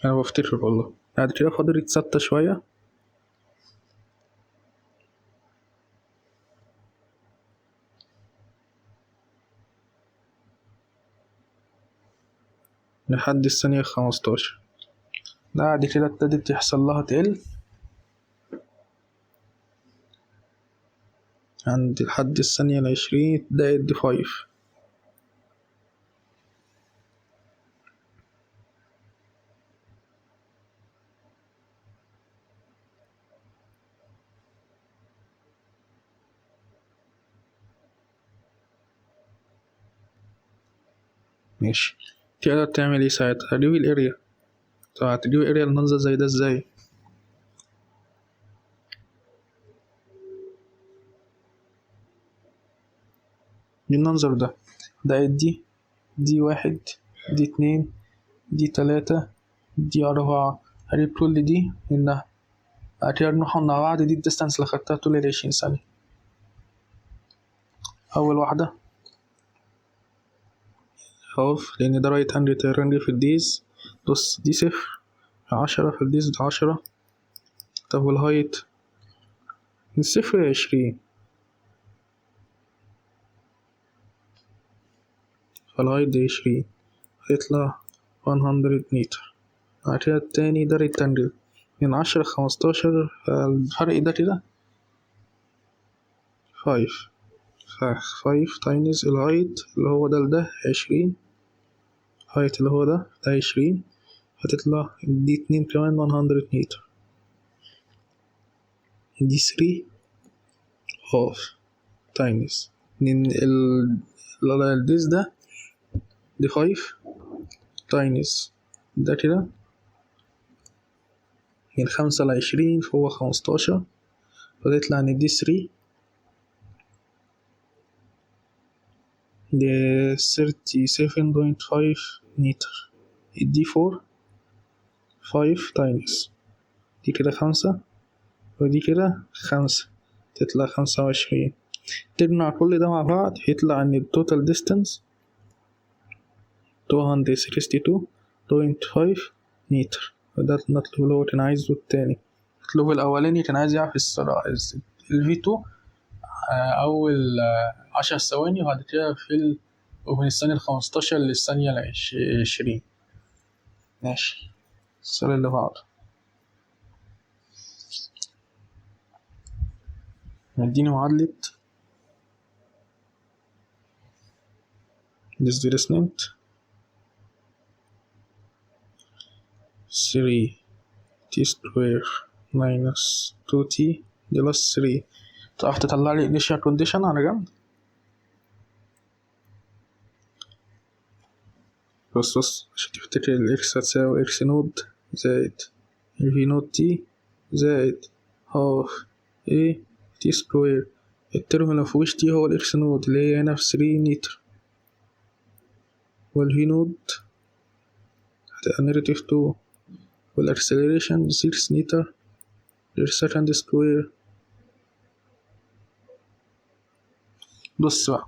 Speaker 1: أنا بفتكر والله بعد كده فضلت ثابتة شوية. لحد الثانية 15. بعد كده ابتدت يحصل لها تقل عند لحد الثانية 20 ده ادي 5. ماشي، تقدر تعمل ايه ساعتها؟ ريوي الاريا. طب هتريوي اريا المنظر زي ده ازاي؟ المنظر ده دي 1 دي 2 دي 3 دي 4. هجيب كل دي منها، بعد كده نروحوا مع بعض. دي الديستانس اللي خدتها طول 20 ثانية. أول واحدة هقف لأن ده رايت هاند تيرنج في الديز. بص دي 0 10 في الديز ده 10. طب والهايت من 0 ل20، فالهايت ده 20 هيطلع 100 متر. بعد كده التاني ده ريكتانجل من 10 ل15، الفرق ده كده 5. 5 تايمز الهايت اللي هو ده لده 20، هايت اللي هو ده 20، هتطلع دي 2 كمان 100 متر. دي 3 هاف تايمز من الديس ده دي 5 تايمز ده كده من 5 ل20 فهو 15، فتطلع ان دي 3 دي 37.5 متر. دي 4 5 تايمز دي كده 5 ودي كده 5، تطلع 25. تجمع كل ده مع بعض يطلع ان التوتال ديستانس 262.5 متر. وده المطلوب اللي هو كان عايزه التاني. المطلوب الأولاني كان عايز يعرف السرعة V2 أول 10 ثواني، وبعد كده ومن الثانية 15 للثانية 20. ماشي، السؤال اللي بعده مديني معادلة displacement 3t square minus 2t plus 3. تعرف تطلع لي initial condition على جنب؟ بص عشان تفتكر ال x هتساوي x نود زائد ال v نود t زائد half a t square. الترم اللي مفيهوش t هو ال x نود اللي هي هنا في 3 متر، وال v نود هتبقى نيجاتيف 2، والأكسلريشن 6 متر per second square. بص بقى،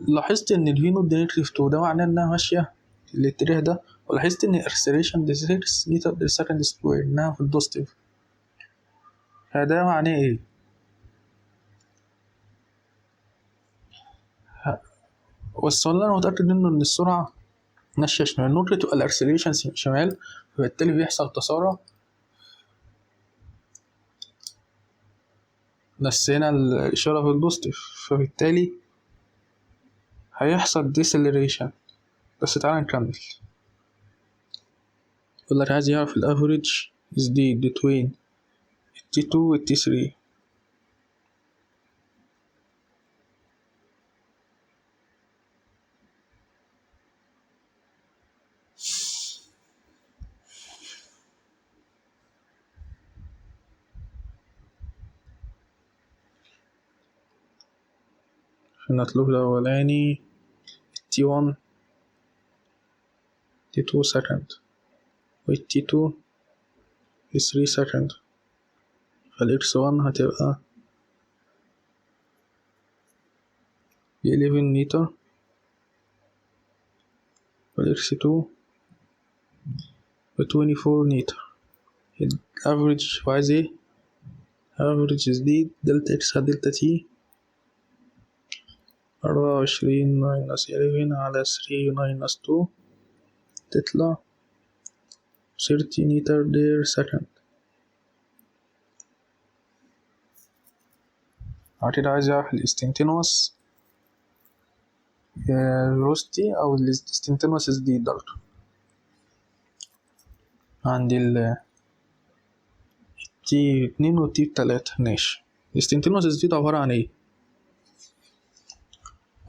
Speaker 1: لاحظت ان الفي نود نيجاتيف 2 ده معناه انها ماشيه في الاتجاه ده، ولاحظت ان الاكسلريشن 6 متر per second square انها في البوزيتيف. فده معناه ايه؟ بس والله انا متاكد منه ان السرعه ماشيه شمال، النقطه تبقى الاكسلريشن شمال، فبالتالي بيحصل تسارع. بس هنا الاشاره في البوزيتيف، فبالتالي هيحصل ديسلريشن. بس تعالى نكمل. يقول لك عايز يعرف الافريج speed between T2 و T3. المطلوب الأولاني T1 T2 second و T2 3 second، فالX1 هتبقى 11 متر والX2 24 متر. الافريج وعايز ايه؟ average speed دلتا X دلتا T 24 minus 11 على 3 minus 2 تطلع 30 meter per second. بعد كده عايز يعرف الانستنتينوس velocity أو الانستنتينوس speed برضه. عندي ال T2 و T3 ماشي. الانستنتينوس speed عبارة عن ايه؟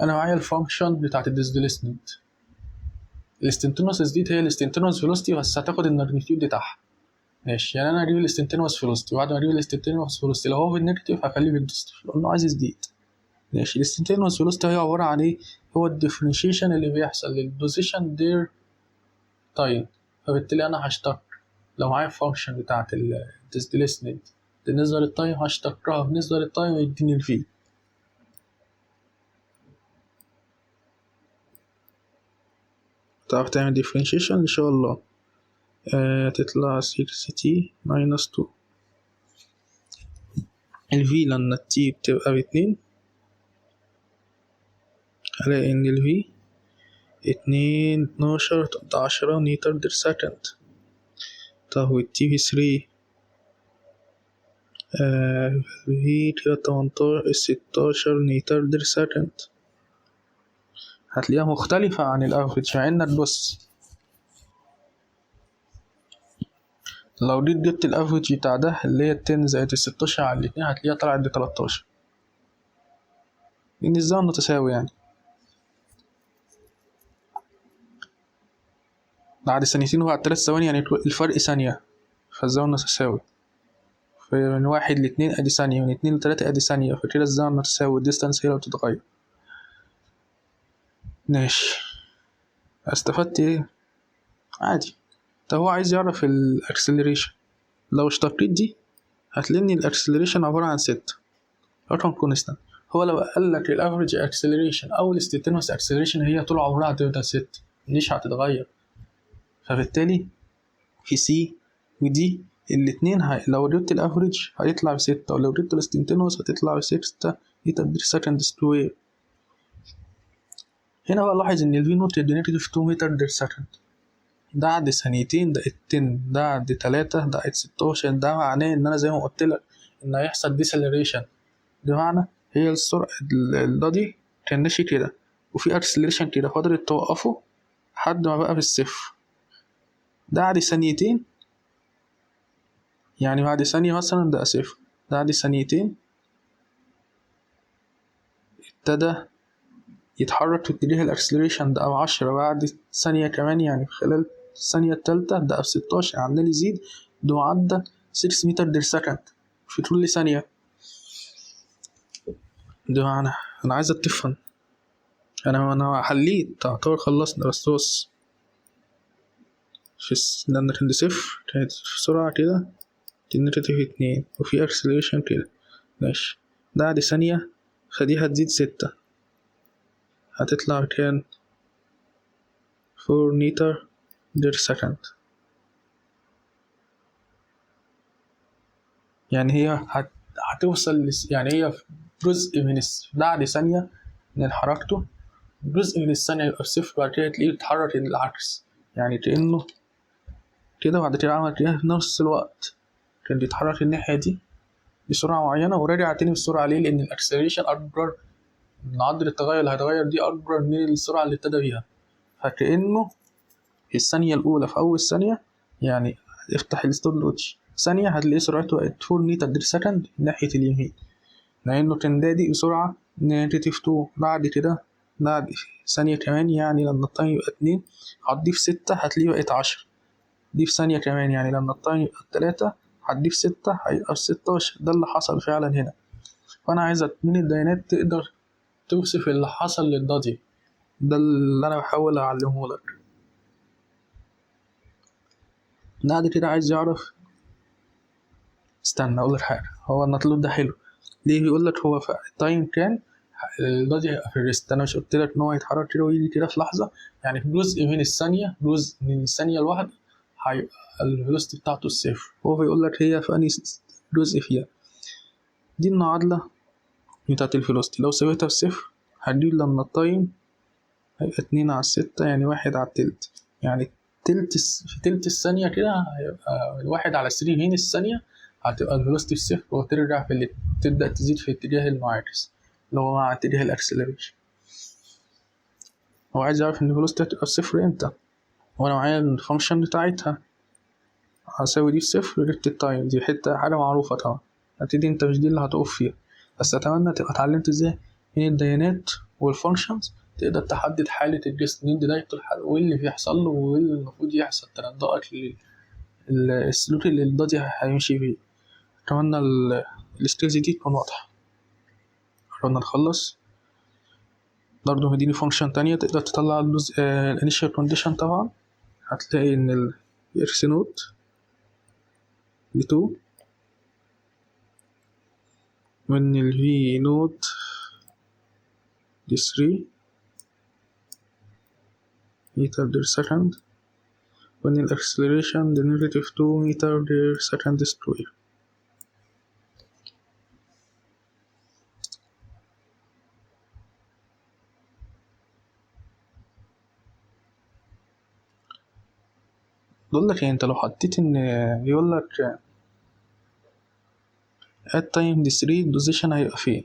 Speaker 1: أنا معايا الفانكشن بتاعت الديسبيسمنت. الانستنتينوس speed هي الانستنتينوس velocity بس هتاخد الماجنتيود بتاعها. ماشي، يعني انا اجيب الانستنتينوس velocity وبعد ما اجيب الانستنتينوس velocity لو هو بالنيجاتيف هخليه بالبوزيتيف لانه عايز يزيد. ماشي، الانستنتينوس velocity هي عبارة عن ايه؟ هو الديفرنشيشن اللي بيحصل للبوزيشن دير تايم. فبالتالي انا هشتق لو معايا الفانكشن بتاعت الديسبيسمنت بالنسبة للتايم هشتقها بالنسبة للتايم ويديني الفي. تعرف تعمل differentiation إن شاء الله. تطلع 6t minus 2 ال v لأن ال t بتبقى ب2 هلاقي إن ال v 2 12 10 متر در سكند. طب وال t ب3 v كده 18 16 متر در سكند. هتلاقيها مختلفة عن الافريج مع انك بص لو جبت الافريج بتاع ده اللي هي 10 زائد 16 على الاتنين هتلاقيها طلعت ب 13 لان الزمن متساوي يعني. بعد ثانيتين وبعد 3 ثواني يعني الفرق ثانية فالزمن متساوي. فمن 1 ل2 ادي ثانية من 2 ل3 ادي ثانية فكده الزمن متساوي الديستانس هي اللي بتتغير. ماشي، استفدت ايه؟ عادي. طب هو عايز يعرف الاكسلريشن. لو اشتقيت دي هتلاقي الاكسلريشن عبارة عن 6 رقم كونستانت. هو لو قال لك الافريج اكسلريشن او الانستنتينوس اكسلريشن هي طول عمرها هتفضل 6 مش هتتغير. فبالتالي في سي ودي الاتنين لو جبت الافريج هيطلع ب6 ولو جبت الانستنتينوس هتطلع ب6 متر سكند سكوير. هنا بقى لاحظ ان الفي نوت بنيجاتيف 2 متر در سكند. ده عد ثانيتين ده 10 ده عد 3 ده عد 16. ده معناه ان انا زي ما قلت لك ان هيحصل ديسلريشن بمعنى هي السرعة دي كان ماشي كده وفي اكسلريشن كده فضلت توقفه لحد ما بقى بالصفر. ده عد ثانيتين يعني بعد ثانية مثلا ده صفر. ده بعد ثانيتين ابتدى يتحرك في اتجاه الاكسلريشن ده أو 10. بعد ثانية كمان يعني في خلال الثانية التالتة ده ب16 عمال يزيد. ده معدل 6 متر در سكند في كل ثانية. ده معنى أنا عايزك تفهم. أنا حليت تعتبر خلصنا بس بص لأن كان دي صفر كانت في سرعة كده نيجاتيف 2 وفي اكسلريشن كده. ماشي، بعد ثانية فدي هتزيد 6 هتطلع كان 4 متر در سكند. يعني هي هتوصل يعني هي جزء من بعد ثانية من حركته جزء من الثانية يبقى بصفر بعد كده تلاقيه يتحرك العكس. يعني كأنه كده بعد كده عمل كده في نفس الوقت كان بيتحرك الناحية دي بسرعة معينة ورجع تاني بسرعة. ليه؟ لأن الأكسلريشن أكبر معدل التغير اللي هيتغير دي أكبر من السرعة اللي ابتدى بيها. فكأنه في الثانية الأولى في أول ثانية يعني افتح الستوب ووتش ثانية هتلاقي سرعته بقت 4 متر در سكند ناحية اليمين لأنه كان بادئ بسرعة نيجاتيف 2. بعد كده بعد ثانية كمان يعني لما التايم يبقى 2 هتضيف 6 هتلاقيه بقت 10. ضيف ثانية كمان يعني لما التايم يبقى 3 هتضيف 6 هيبقى 16. ده اللي حصل فعلا هنا. فأنا عايزك من البيانات تقدر توصف اللي حصل للضدي. ده اللي أنا بحاول أعلمه لك. بعد كده عايز يعرف استنى أقول لك حاجة. هو المطلوب ده حلو ليه؟ بيقول لك هو في التايم كان الضدي هيبقى في الريست. أنا مش قلت لك إن هو يتحرك كده ويجي كده في لحظة يعني في جزء من الثانية جزء من الثانية الواحدة هيبقى الفيلوسيتي بتاعته الصفر. هو بيقول لك هي في أنهي جزء فيها. دي المعادلة بتاعت الفيلوسيتي لو سويتها بصفر هجيب لما التايم هيبقى 2/6 يعني 1/تلت، يعني في تلت الثانية كده هيبقى 1/3 من الثانية هتبقى الفيلوسيتي بصفر وترجع تبدأ تزيد في الاتجاه المعاكس اللي هو مع اتجاه الأكسلريشن. هو عايز يعرف إن الفيلوسيتي هتبقى بصفر إمتى، وأنا معايا الفانكشن بتاعتها هساوي دي بصفر جبت التايم، دي حاجة معروفة طبعا، هتدي انت مش دي اللي هتقف فيها، بس أتمنى تبقى اتعلمت ازاي من الديانات والفانكشنز تقدر تحدد حالة الجسم من بداية الحل وايه اللي بيحصل له وايه اللي المفروض يحصل تنبؤك السلوك اللي الضادي هيمشي فيه. أتمنى السكيلز دي تكون واضحة. قررنا نخلص. برضه مديني فانكشن تانية تقدر تطلع الانيشال كونديشن. طبعا هتلاقي ان الاكس نوت دي 2 وإن ال V نوت دي 3 meter per second وإن ال acceleration دي negative 2 meter per second square. بيقولك يعني انت لو حطيت ان بيقولك at time دي 3 البوزيشن هيبقى فين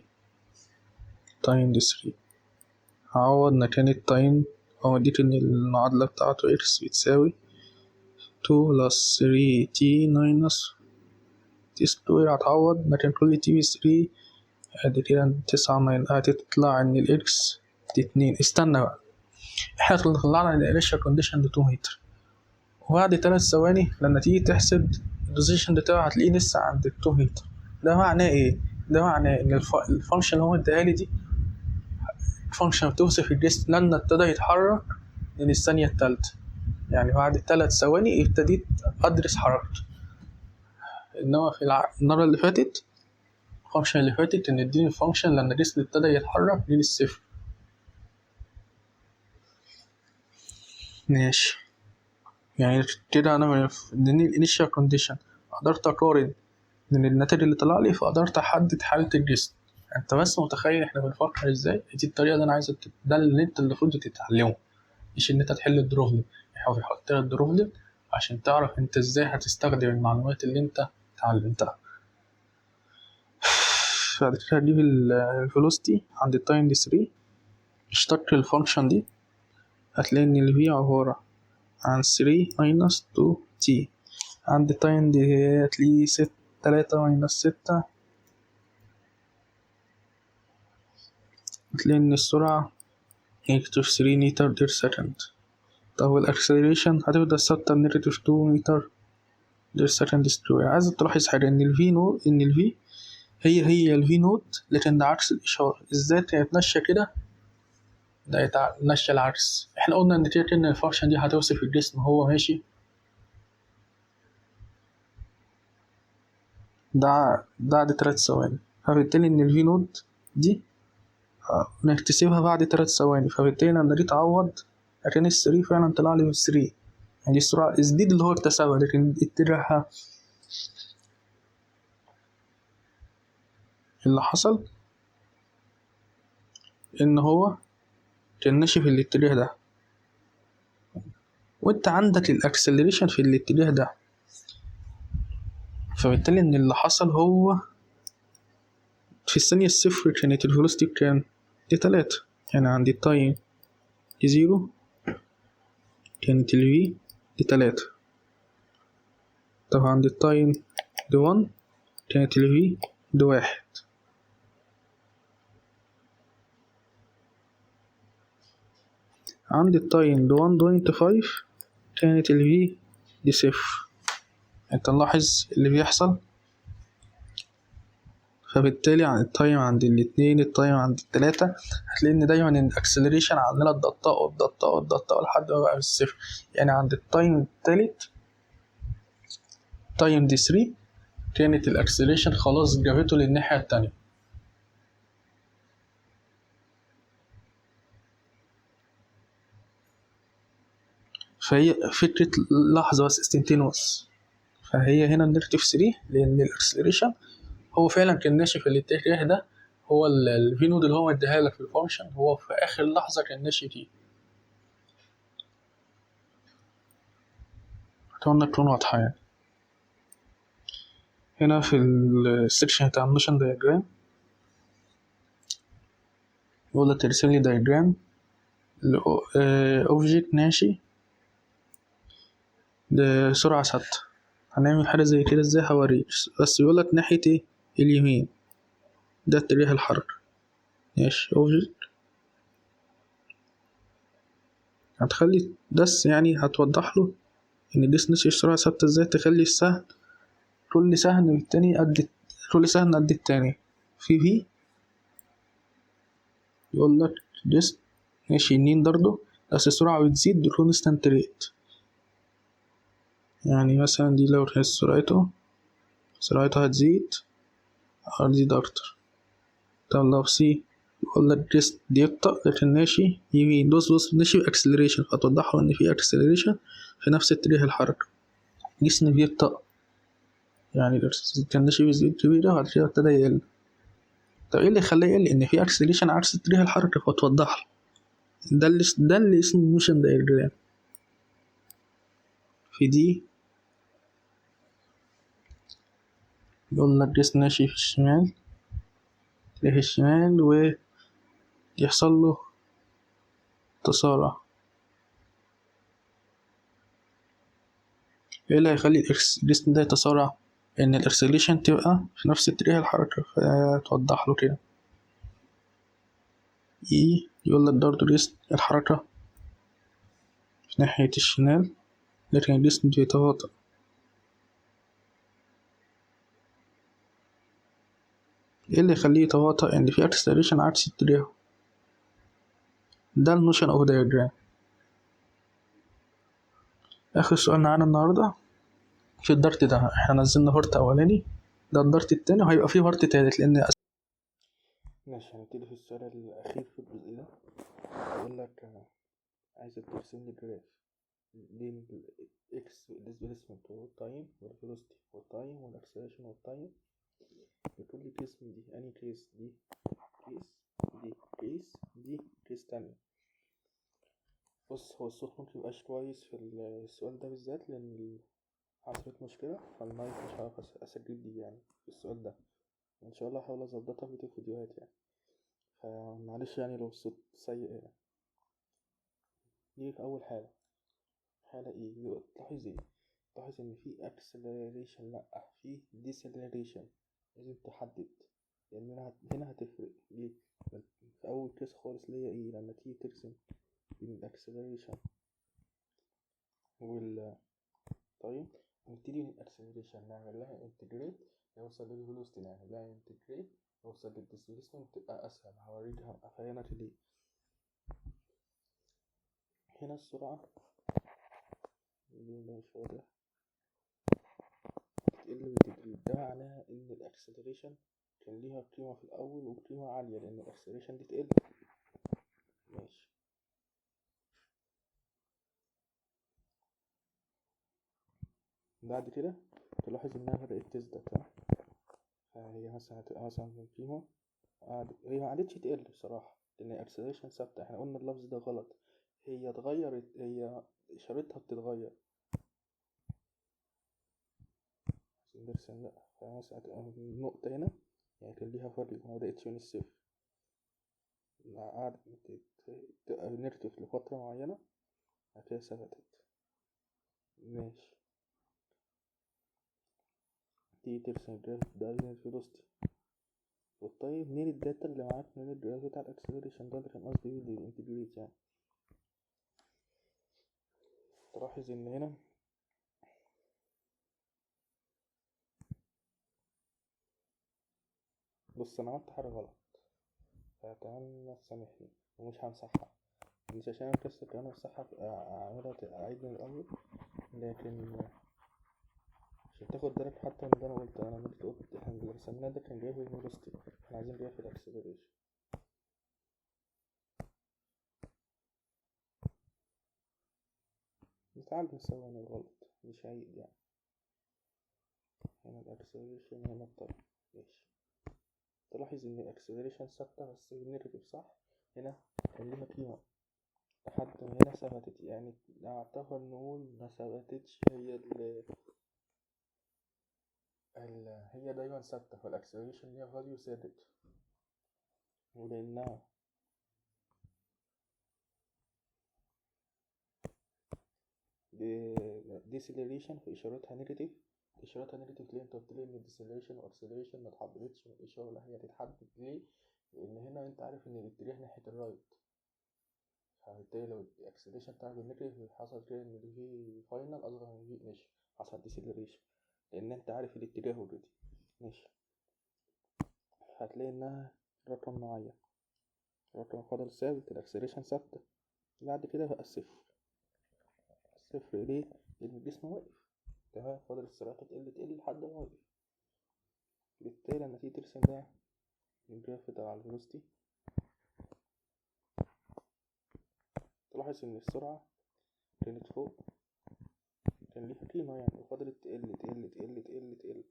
Speaker 1: time دي 3 هعوض مكان التايم أو اديك ان المعادلة بتاعته x بتساوي 2 plus 3t minus t square. هتعوض مكان كل t ب 3 ادي كده 9 هتطلع ان ال x دي 2. استنى بقى، احنا طلعنا ان الانيشال كونديشن دي 2 متر وبعد 3 ثواني لما تيجي تحسب البوزيشن بتاعه هتلاقيه لسه عند 2 متر. ده معناه ايه؟ ده معناه ان الفانكشن اللي هو اداها لي دي فانكشن بتوصف الجسم لما ابتدى يتحرك من الثانية الثالثة، يعني بعد 3 ثواني ابتديت ادرس حركته. انما في المرة اللي فاتت الفانكشن اللي فاتت ان اديني الفانكشن لما الجسم ابتدى يتحرك من الصفر. ماشي، يعني كده انا من الانيشال كونديشن قدرت اقارن من النتائج اللي طلع لي فقدرت احدد حالة الجسم. انت بس متخيل احنا بنفكر ازاي؟ دي الطريقة اللي انا عايزك ده اللي انت المفروض تتعلمه، مش ان انت تحل الدروفلين. احنا بنحط لك الدروفلين عشان تعرف انت ازاي هتستخدم المعلومات اللي انت اتعلمتها. بعد كده هجيب الفيلوسيتي عند التايم دي 3 اشتق الفانكشن دي هتلاقي ان ال V عبارة عن 3 minus 2t عند التايم دي هتلاقي 3 minus 6 هتلاقي ان السرعة negative 3 meter per second. طب الاكسلريشن هتبدأ ثابتة negative 2 meter per second square. عايز تلاحظ حاجة ان ال V نوت ان ال V هي ال V نوت لكن ده عكس الإشارة. ازاي هتمشى كده؟ ده يتمشى العكس. احنا قلنا ان كده ان الفانكشن دي هتوصف الجسم هو ماشي. ده بعد 3 ثواني فبالتالي ان ال V نوت دي نكتسبها بعد 3 ثواني فبالتالي لما جيت اعوض لكن ال 3 فعلا طلع لي 3 يعني السرعة الجديد اللي هو اكتسبها لكن اتجاهها اللي حصل ان هو كان ماشي في الاتجاه ده وانت عندك الاكسلريشن في الاتجاه ده فبالتالي ان اللي حصل هو في الثانية الصفر كانت الفيلوسيتي كام؟ دي 3 يعني عندي التايم دي 0 كانت ال V دي 3. طب عند التايم دي 1 كانت ال V دي 1. عند التايم دي 1.5 كانت ال V دي 0. انت نلاحظ اللي بيحصل فبالتالي عن التايم عند الاتنين التايم عند التلاتة هتلاقي ان دايما الاكسلريشن عندنا الضغطاء لحد ما بقى بالصفر. يعني عند التايم التالت تايم دي 3 كانت الاكسلريشن خلاص جابته للناحية التانية. فهي فكرة لحظة بس استنتينوس. فهي هنا نيجاتيف 3 لأن الاكسلريشن هو فعلا كان ماشي في الاتجاه ده هو الفي نود اللي هو مديها لك في الفانكشن هو في اخر لحظه كان ناشي دي. اتمنى تكون واضحه يعني. هنا في السكشن بتاع النوشن دايجرام يقول لك ترسم لي دايجرام اوبجكت ماشي بسرعة ثابتة. هنعمل حاجة زي كده ازاي هوريك، بس يقول لك ناحية ايه اليمين ده اتجاه الحركة. ماشي اوبجكت هتخلي بس يعني هتوضح له ان دي ماشي بسرعة ثابتة ازاي تخلي السهم كل سهم والتاني قد كل سهم قد التاني في يقول لك ديست ماشي يمين برضه بس السرعة بتزيد بكونستانت ريت. يعني مثلا دي لو كانت سرعتها هتزيد هتزيد أكتر. طب لو سي يقول لك ديست بيبطأ لكن ماشي يمين بص ماشي بأكسلريشن فتوضحه إن في أكسلريشن في نفس اتجاه الحركة. جسم بيبطأ يعني كان ماشي بزيد كبيرة وبعد كده ابتدى يقل. طب ايه اللي خلاه يقل؟ إن في أكسلريشن عكس اتجاه الحركة فتوضحله. ده اللي اسمه موشن دايجرام. في دي يقول لك جسم ماشي في الشمال اتجاه الشمال ويحصل له تسارع. ايه اللي هيخلي الجسم ده يتسارع؟ ان الاكسلريشن تبقى في نفس اتجاه الحركة فتوضح له كده. يقول لك برضه جسم الحركة في ناحية الشمال لكن الجسم بيتباطأ. ايه اللي يخليه يتباطأ؟ ان في اكسلريشن عكس اتجاهه. ده الموشن اوف دايجرام. اخر سؤال معانا النهاردة في الدارت ده. احنا نزلنا بارت اولاني، ده الدارت التاني وهيبقى فيه بارت تالت لان ماشي. هنبتدي في السؤال الأخير في الجزء ده. يقول لك عايزك ترسم لي جراف بين الإكس displacement والتايم والفيلوسيتي والتايم والأكسلريشن والتايم لكل كيس من دي. أنهي كيس دي؟ دي كيس تانية. بص هو الصوت ممكن ميبقاش كويس في السؤال ده بالذات لأن حصلت مشكلة فالمايك مش هعرف أسجل دي يعني في السؤال ده. إن شاء الله هحاول أظبطها في الفيديوهات يعني، فمعلش يعني لو الصوت سيء يعني. دي في أول حالة إيه تلاحظ إيه؟ تلاحظ إن في acceleration لأ في deceleration. لازم تحدد لأن هنا هتفرق ليه؟ في أول كيس خالص اللي هي إيه لما تيجي ترسم بين الأكسلريشن طيب نبتدي من الأكسلريشن نعمل لها انتجريت يوصل للفيلوسيتي، نعمل لها انتجريت يوصل للديسبيسمنت تبقى أسهل. هوريك هفهمك ليه. هنا السرعة اللي مش واضح تقل بتدريج. ده معناها إن الأكسلريشن كان ليها قيمة في الأول وقيمة عالية لأن الأكسلريشن دي تقل. ماشي بعد كده تلاحظ إنها بدأت تزداد. فهي مثلا هتبقى مثلا من قيمة هي معدتش تقل بصراحة لأن الأكسلريشن ثابتة. احنا قلنا اللفظ ده غلط، هي اتغيرت، هي إشارتها بتتغير. نرسم لأ فمثلا هتبقى النقطة هنا يعني كان ليها فاليو مبدأتش من الصفر، قعدت تبقى نيرتيف لفترة معينة بعد كده ثبتت. ماشي تيجي ترسم الجراف ده بين الفيلوسيتي والطيب منين الداتا اللي معاك من الجراف بتاع الأكسلريشن ده اللي كان قصدي بيه الانتجريت يعني. تلاحظ إن هنا بص أنا عملت حاجة غلط فأتمنى تسامحني ومش همسحها، مش عشان أنا مكسل كمان أمسحها أعملها أعيد من الأول، لكن عشان تاخد بالك حتى من اللي أنا قلته. أنا جيت قلت احنا اللي رسمناه ده كان جاي في الفيلوسيتي، احنا عايزين جاي في الأكسلريشن. نتعلم سوا من الغلط مش عيب يعني. هنا الأكسلريشن هنا الطريق. ماشي تلاحظ ان الاكسلريشن ثابتة بس النيجاتيف صح. هنا كان ليها قيمة لحد ما هنا ثبتت، يعني نعتبر نقول ما ثبتتش، هي دايما ثابتة، فالاكسلريشن ليها فاليو ثابت. ولأنها ديسيلريشن في إشارتها نيجاتيف، ليه؟ انت قلت لي ان الديسيلريشن والاكسلريشن ما اتحددتش من الإشارة، لا هي هتتحدد ليه؟ لأن هنا انت عارف ان الاتجاه ناحية الرايت، فبالتالي لو الاكسلريشن بتاعك بالنيجاتيف حصل كده ان في فاينل اصغر من في انيشال، حصل ديسيلريشن لان انت عارف الاتجاه اوريدي. ماشي، هتلاقي انها رقم معين، رقم فضل ثابت، الاكسلريشن ثابتة، بعد كده بقى الصفر. الصفر ليه؟ لان الجسم واقف، تمام، فضل السرعة تقل لحد ما واقف. بالتالي لما تيجي ترسم ده الجراف بتاع الفيلوسيتي، تلاحظ ان السرعة كانت فوق، كان ليها قيمة يعني، وفضلت تقل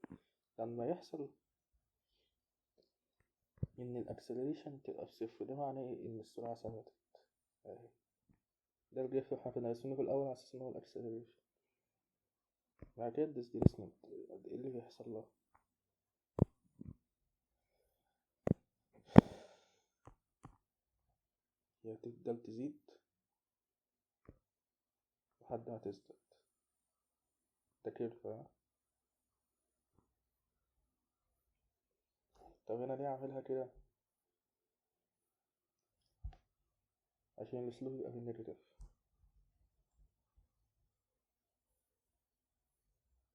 Speaker 1: لما يحصل ان الاكسلريشن تبقى بصفر، ده معناه ايه؟ ان السرعة ثبتت اهي. ده الجراف اللي احنا كنا راسمينه في الاول على اساس ان هو الاكسلريشن. بعد كده الديسبيسمنت ايه اللي بيحصل لها؟ هي تفضل تزيد لحد ما تثبت، ده كيرف. طب انا ليه اعملها كده؟ عشان الاسلوب يبقى بالنيجاتيف.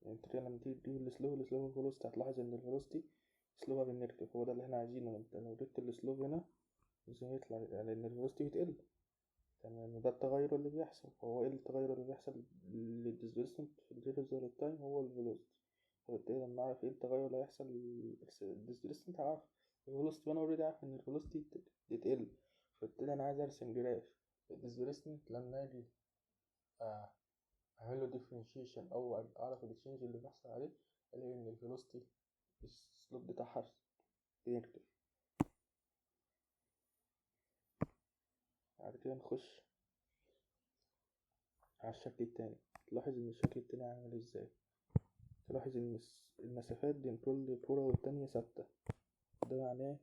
Speaker 1: يعني انت كده لما تيجي تجيب الاسلوب الفيلوسيتي، هتلاحظ ان الفيلوسيتي اسلوبها بالنيجاتيف، هو ده اللي احنا عايزينه. انت لو جبت الاسلوب هنا مش هيطلع، لان الفيلوسيتي بتقل، تمام، ده التغير اللي بيحصل. هو ايه التغير اللي بيحصل للديسبيسمنت في الريفرس تايم؟ هو الفيلوسيتي. فبالتالي لما اعرف ايه التغير اللي هيحصل للديسبيسمنت، هعرف الفيلوسيتي، وانا اوريدي عارف ان الفيلوسيتي تقل. فبالتالي انا عايز ارسم جراف الديسبيسمنت لما اجي اعمل له ديفرنشيشن او اعرف التشينج اللي بيحصل عليه، الاقي ان الفيلوسيتي السلوب بتاعها نيجاتيف. بعد كده نخش على الشكل التاني. تلاحظ ان الشكل التاني عامل ازاي؟ تلاحظ ان المسافات بين كل كرة والتانية ثابتة، ده معناه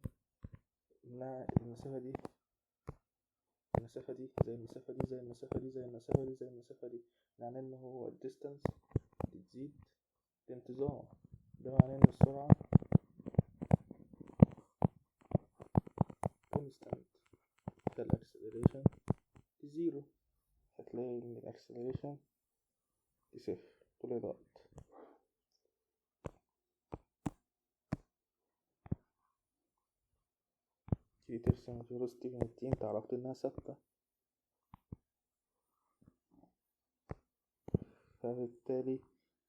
Speaker 1: ان المسافة دي زي المسافة دي زي المسافة دي زي المسافة دي زي المسافة دي، معناه ان هو الديستانس بتزيد بانتظام، ده معناه ان السرعة كونستانت، فالاكسلريشن زيرو. هتلاقي ان الاكسلريشن صفر طول الوقت. تيجي ترسم الفيلوسيتي من التين، تعرف انها ثابتة، فبالتالي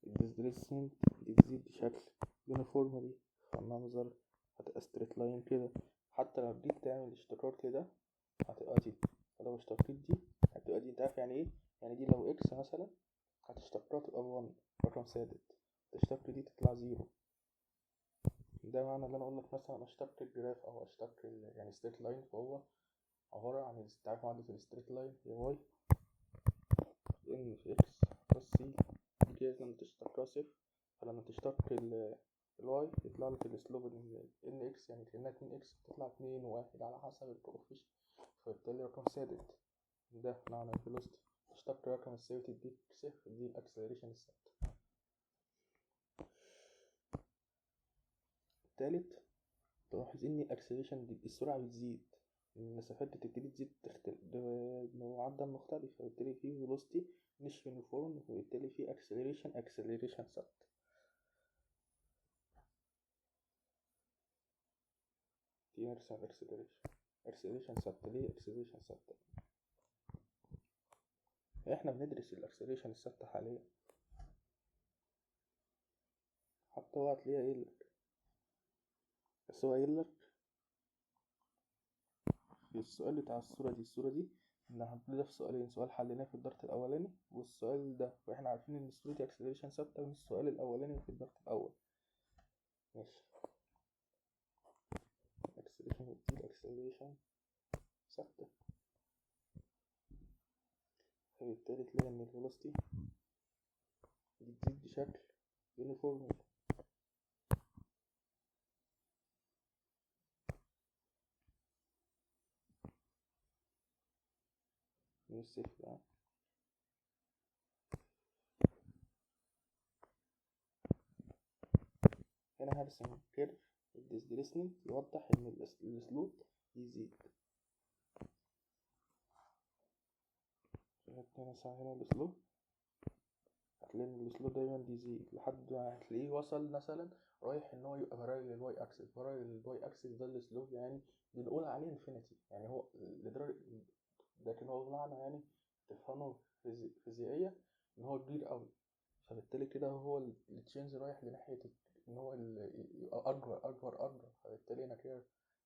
Speaker 1: الديسبيسمنت بتزيد بشكل يونيفورملي، فالمنظر هتبقى ستريت لاين كده. حتى لو جيت تعمل اشتقاق كده هتبقى دي، فلو اشتقيت دي هتبقى دي. انت عارف يعني ايه؟ يعني دي لو اكس مثلا هتشتقها تبقى ب1 رقم ثابت، تشتق دي تطلع زيرو. ده معنى اللي انا اقول لك مثلا اشتق الجراف او اشتق يعني ستريت لاين، فهو عبارة عن، انت عارف معادلة الستريت لاين هي واي ان في اكس بلس سي، دي كده لما تشتقها صفر، فلما تشتق الواي يطلع لك الاسلوب ان اكس، يعني كأنها 2 اكس تطلع 2 و1 على حسب الكوفيشنت، فبالتالي رقم ثابت. ده معنى الفيلوسيتي، تشتق رقم الثابت يديك صفر، دي الاكسلريشن الثابت. التالت، تلاحظ ان الاكسلريشن دي السرعة بتزيد، المسافات بتبتدي تزيد بمعدل مختلف، فبالتالي في فيلوسيتي مش يونيفورم، وبالتالي في اكسلريشن ثابت. دي نرسم اكسلريشن ثابتة. ليه اكسلريشن ثابتة؟ احنا بندرس الاكسلريشن الثابتة حاليا، حتى هو هتلاقيها قايلك، بس هو قايلك في السؤال بتاع الصورة دي ان هنبتدي في سؤالين، سؤال حليناه في الدرس الاولاني والسؤال ده، واحنا عارفين ان الصورة دي اكسلريشن ثابتة من السؤال الاولاني في الدرس الاول. ماشي، الاكسلريشن ثابتة، فبالتالي تلاقي ان الفيلوسيتي بتزيد بشكل يونيفورم من الصفر. هنا هرسم كيرف الديسبيسمنت يوضح ان السلوب يزيد. هنا السلوب هتلاقي ان السلوب دايما بيزيد لحد ما هتلاقيه وصل مثلا رايح ان هو يبقى باراليل للواي اكسس. باراليل للواي اكسس ده السلوب يعني بنقول عليه انفينيتي، يعني هو لدرجة، لكن هو بمعنى يعني تفهمه فيزيائيا ان هو كبير قوي، فبالتالي كده هو التشينج رايح لناحية ان هو يبقى اكبر، فبالتالي انا كده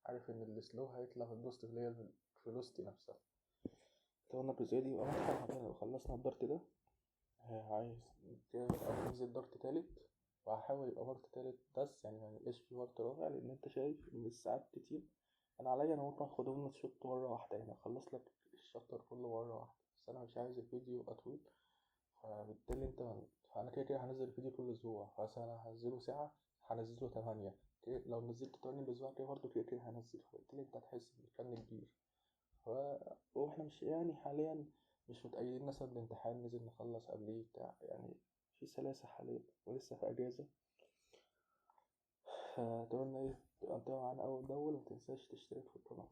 Speaker 1: عارف ان السلو هيطلع في البوزيتيف اللي هي الفيلوسيتي نفسها. طبعا الجزئية دي يبقى واضحة. لو خلصنا الدارت ده عايز كده ننزل دارت تالت، وهحاول يبقى دارت تالت بس يعني ميبقاش فيه دارت رابع، لان انت شايف ان الساعات كتير. انا عليا انا ممكن اخدهم شوط مرة واحدة، يعني اخلص لك الشابتر كله مرة واحدة، بس انا مش عايز الفيديو يبقى طويل، فبالتالي فانا كده هنزل الفيديو كل اسبوع، فمثلا هنزله ساعة هنزله 8 كده. لو نزلت 8 الاسبوع كده برضه كده هنزل، فبالتالي انت هتحس بكم كبير. واحنا مش يعني حاليا مش متأيدين مثلا بامتحان نزل نخلص قبليه بتاع، يعني في سلاسة حاليا ولسه في أجازة. فأتمنى تبقى متابع معانا أول بأول، ومتنساش تشترك في القناة.